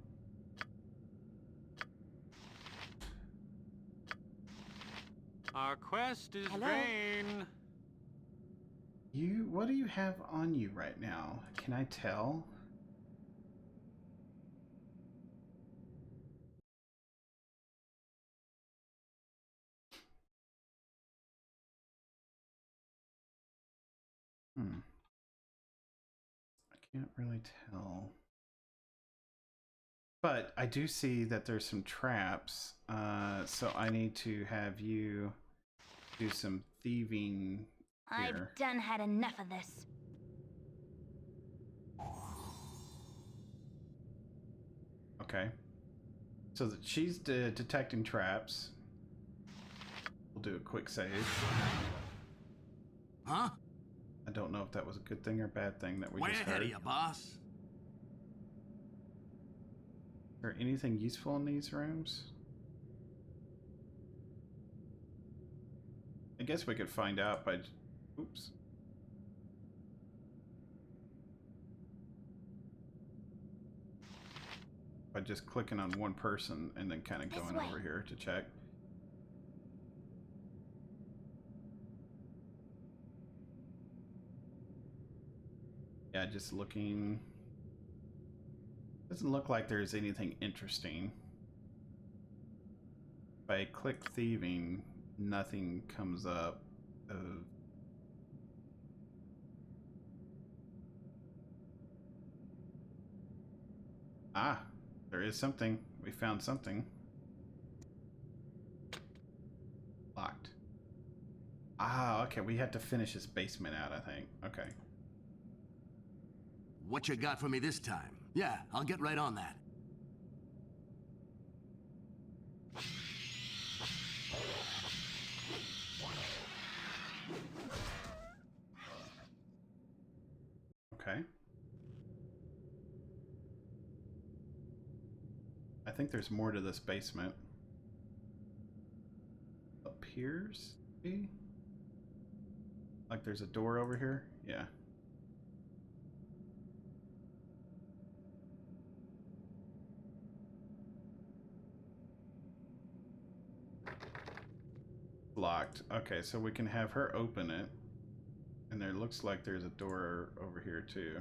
Our quest is Hello? vain. what do you have on you right now? Can I tell? I can't really tell. But I do see that there's some traps, so I need to have you do some thieving here. I've done had enough of this. Okay. So that she's detecting traps. We'll do a quick save. Huh? I don't know if that was a good thing or bad thing that we Way just ahead heard. of you, boss. Is there anything useful in these rooms? I guess we could find out by... Oops. By just clicking on one person and then kind of going over here to check. Yeah, just looking. Doesn't look like there's anything interesting. If I click thieving, nothing comes up of... Ah, there is something. We found something. Locked. Ah, okay, we have to finish this basement out, I think. Okay. What you got for me this time? Yeah, I'll get right on that. Okay. I think there's more to this basement. Appears to be? Like there's a door over here? Yeah. Locked. Okay, so we can have her open it. And there looks like there's a door over here too.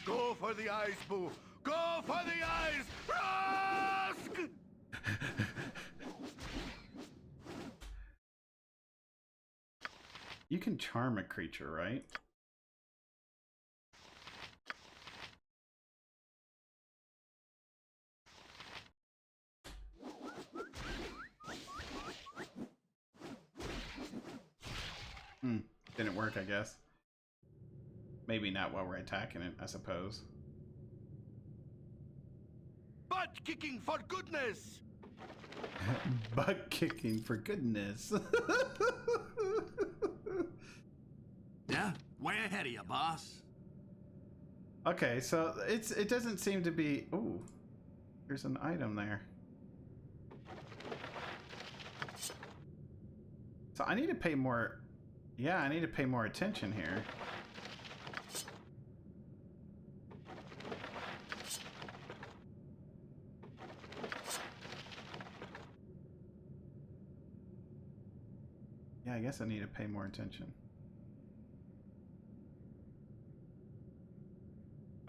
Go for the eyes, Boo! Go for the eyes! Rusk! You can charm a creature, right? Didn't work, I guess. Maybe not while we're attacking it, I suppose. Butt kicking for goodness! Butt kicking for goodness. Yeah, way ahead of you, boss. Okay, so it doesn't seem to be... Ooh, there's an item there. So I need to pay more... Yeah, I need to pay more attention here. Yeah, I guess I need to pay more attention.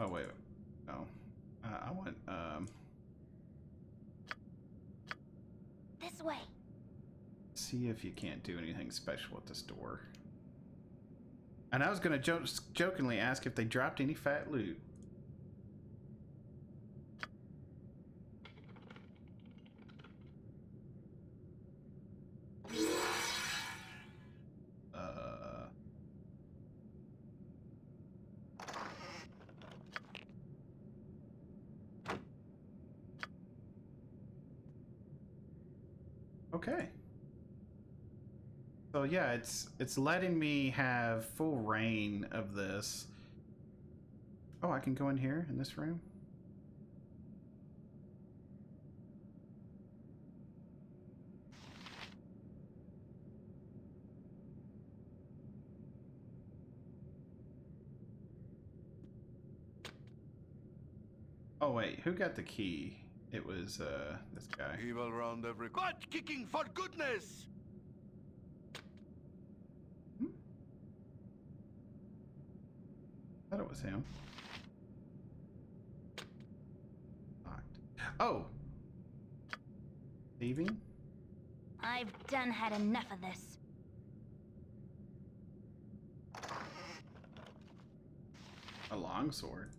Oh, wait. No. I want, This way. see if you can't do anything special at this door. And I was gonna jokingly ask if they dropped any fat loot. Okay. So yeah, it's letting me have full reign of this. Oh, I can go in here in this room. Oh wait, who got the key? It was this guy. Evil round every butt kicking for goodness. I thought it was him. Locked. Oh! Thieving? I've done had enough of this. A longsword.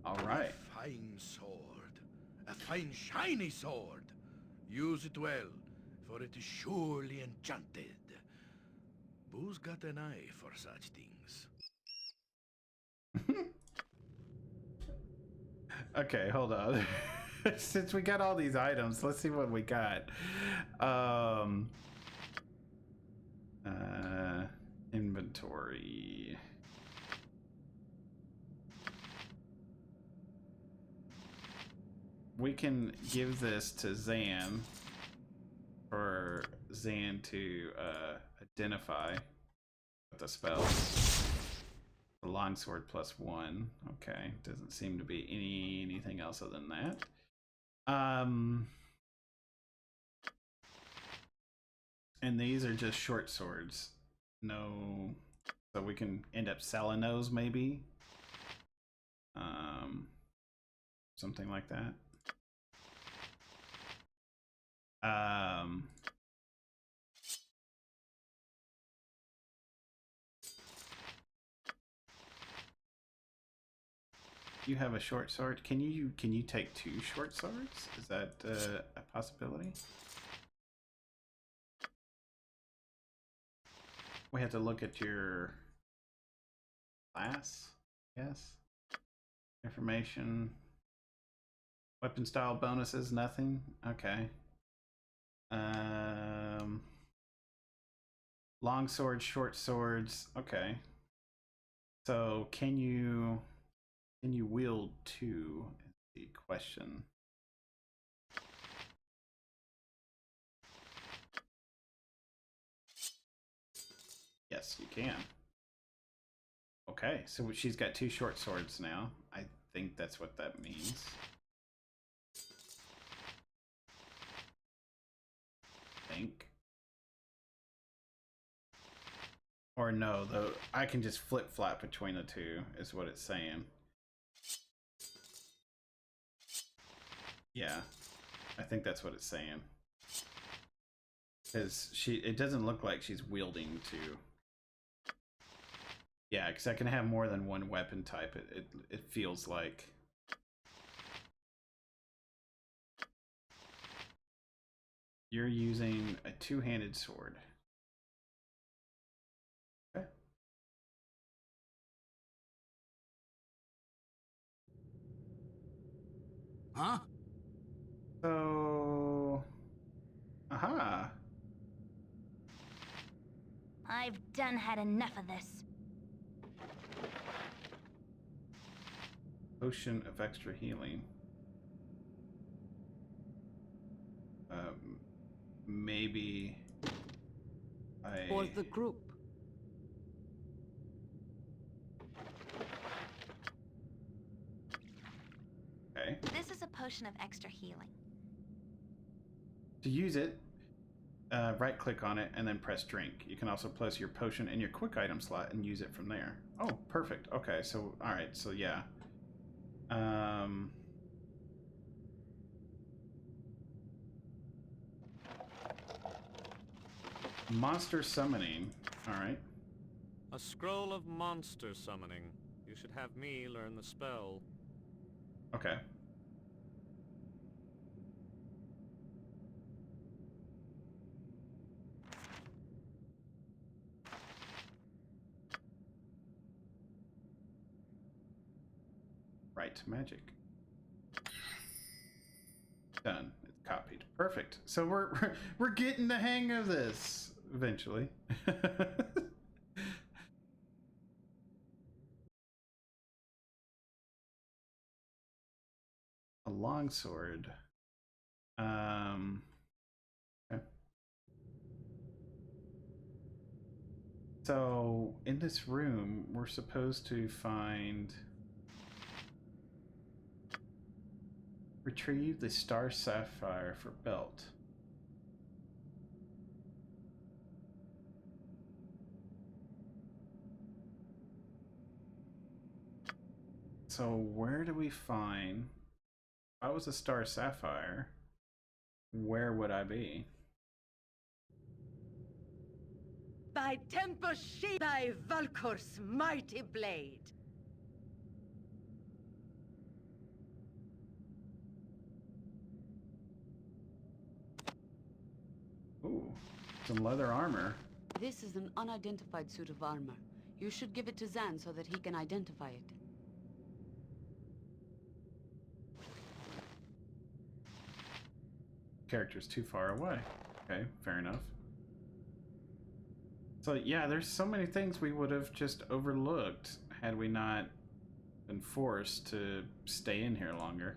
Alright. A fine sword. A fine shiny sword. Use it well, for it is surely enchanted. Boo's got an eye for such things. Okay, hold on. Since we got all these items, let's see what we got. Inventory. We can give this to Zan for Zan to identify the spell. The longsword +1. Okay, doesn't seem to be anything else other than that. And these are just short swords. No, so we can end up selling those maybe. Something like that. You have a short sword. Can you take 2 short swords? Is that a possibility? We have to look at your class, yes. Information. Weapon style bonuses, nothing. Okay. Long swords, short swords. Okay. So can you wield 2? Is the question. Yes, you can. Okay, so she's got 2 short swords now. I think that's what that means. Or no, though I can just flip-flop between the 2 is what it's saying. Yeah, I think that's what it's saying. Because it doesn't look like she's wielding 2. Yeah, because I can have more than 1 weapon type. It feels like. You're using a 2-handed sword. Okay. Huh? So, aha. I've done had enough of this. Potion of extra healing. Maybe For the group. Okay. This is a potion of extra healing. To use it, right click on it and then press drink. You can also place your potion in your quick item slot and use it from there. Oh, perfect. Okay, so alright, so yeah. Monster summoning. Alright. A scroll of monster summoning. You should have me learn the spell. Okay. Right, magic. Done. It's copied. Perfect. So we're getting the hang of this eventually. A longsword. Okay. So in this room, we're supposed to find. Retrieve the star sapphire for belt. So where do we find? If I was a star sapphire, where would I be? By Tempus she, by Valkor's mighty blade. Ooh, some leather armor. This is an unidentified suit of armor. You should give it to Zan so that he can identify it. Character's too far away. Okay, fair enough. So yeah, there's so many things we would have just overlooked had we not been forced to stay in here longer.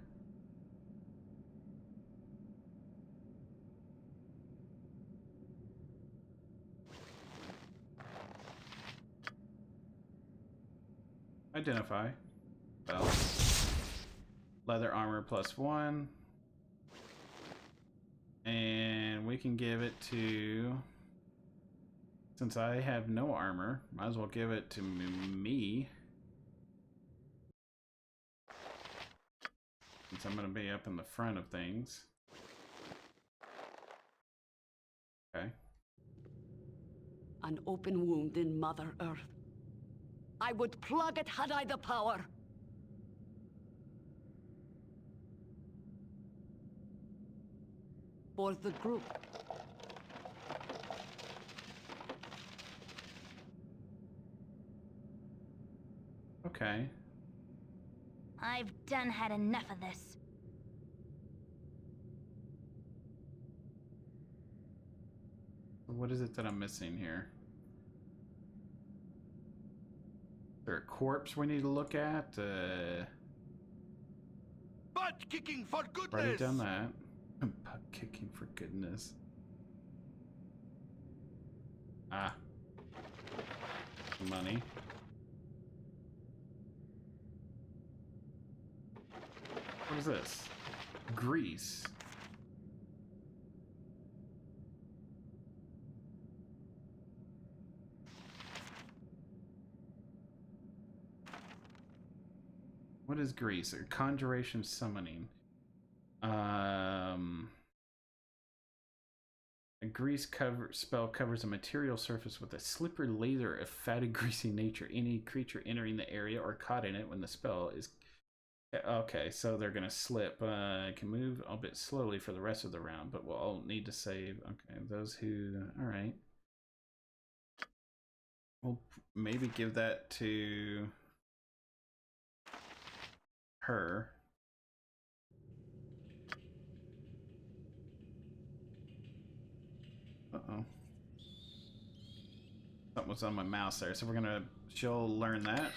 Identify. Belt. Leather armor +1. And we can give it to... Since I have no armor, might as well give it to me. Since I'm going to be up in the front of things. Okay. An open wound in Mother Earth. I would plug it had I the power. For the group. Okay. I've done had enough of this. What is it that I'm missing here? Is there a corpse we need to look at? Butt kicking for goodness! Already done that. Butt kicking for goodness. Ah. Money. What is this? Grease. What is grease? Or conjuration summoning. A grease spell covers a material surface with a slippery laser of fatty, greasy nature. Any creature entering the area or caught in it when the spell is... Okay, so they're gonna slip. Can move a bit slowly for the rest of the round, but we'll all need to save. Okay, those who... Alright. We'll maybe give that to... her. Uh-oh. Something was on my mouse there, so we're gonna... She'll learn that.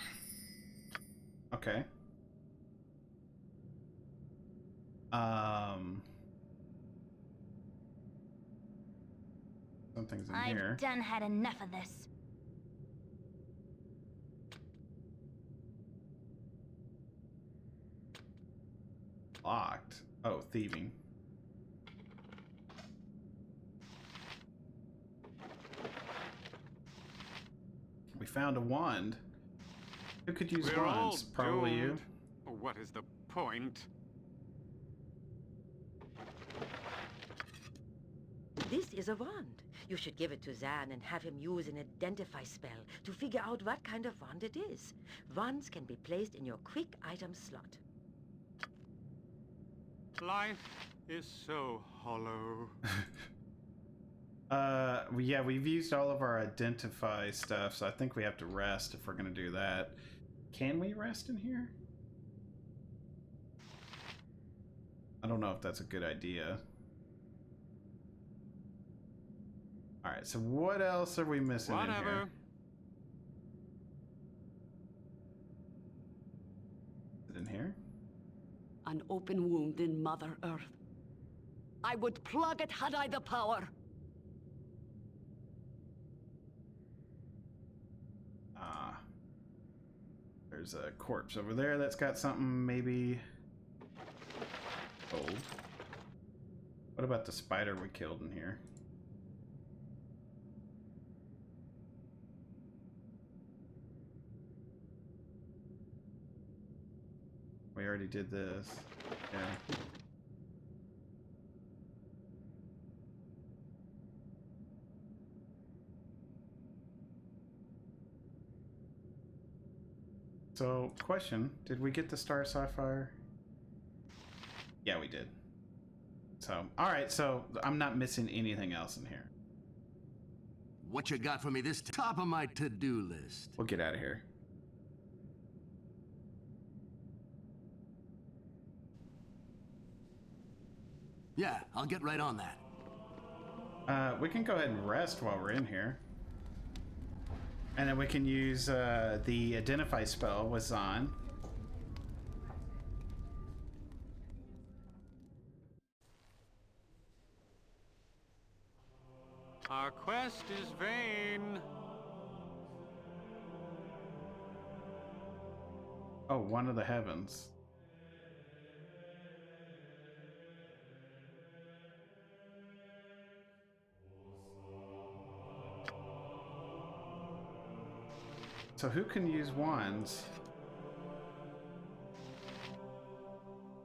Okay. Something's in here. I've done had enough of this. Locked. Oh, thieving. We found a wand. Who could use We're all wands? Probably you. doomed. What is the point? This is a wand. You should give it to Zan and have him use an identify spell to figure out what kind of wand it is. Wands can be placed in your quick item slot. Life is so hollow. Yeah, we've used all of our identify stuff, so I think we have to rest if we're gonna do that. Can we rest in here? I don't know if that's a good idea. All right, so what else are we missing in Whatever. here? Is it in here? An open wound in Mother Earth. I would plug it had I the power. Ah. There's a corpse over there that's got something maybe old. What about the spider we killed in here? We already did this. Yeah. So, question, did we get the Star Sapphire? Yeah, we did. So, alright, so I'm not missing anything else in here. What you got for me this top of my to-do list? We'll get out of here. Yeah, I'll get right on that. We can go ahead and rest while we're in here. And then we can use the Identify spell with Zahn. Our quest is vain. Oh, one of the heavens. So who can use wands?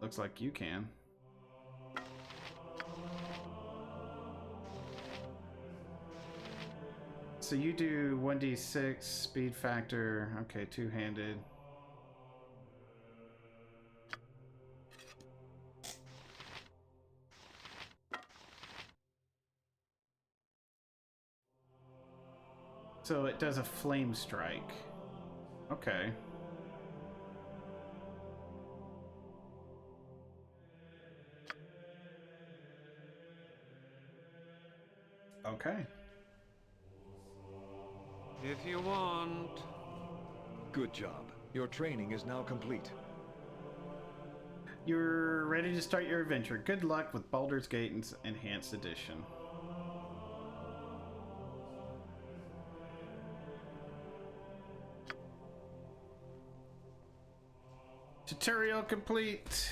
Looks like you can. So you do 1d6 speed factor. Okay, two-handed. So it does a flame strike. Okay. Okay. If you want. Good job. Your training is now complete. You're ready to start your adventure. Good luck with Baldur's Gate's Enhanced Edition. Tutorial complete.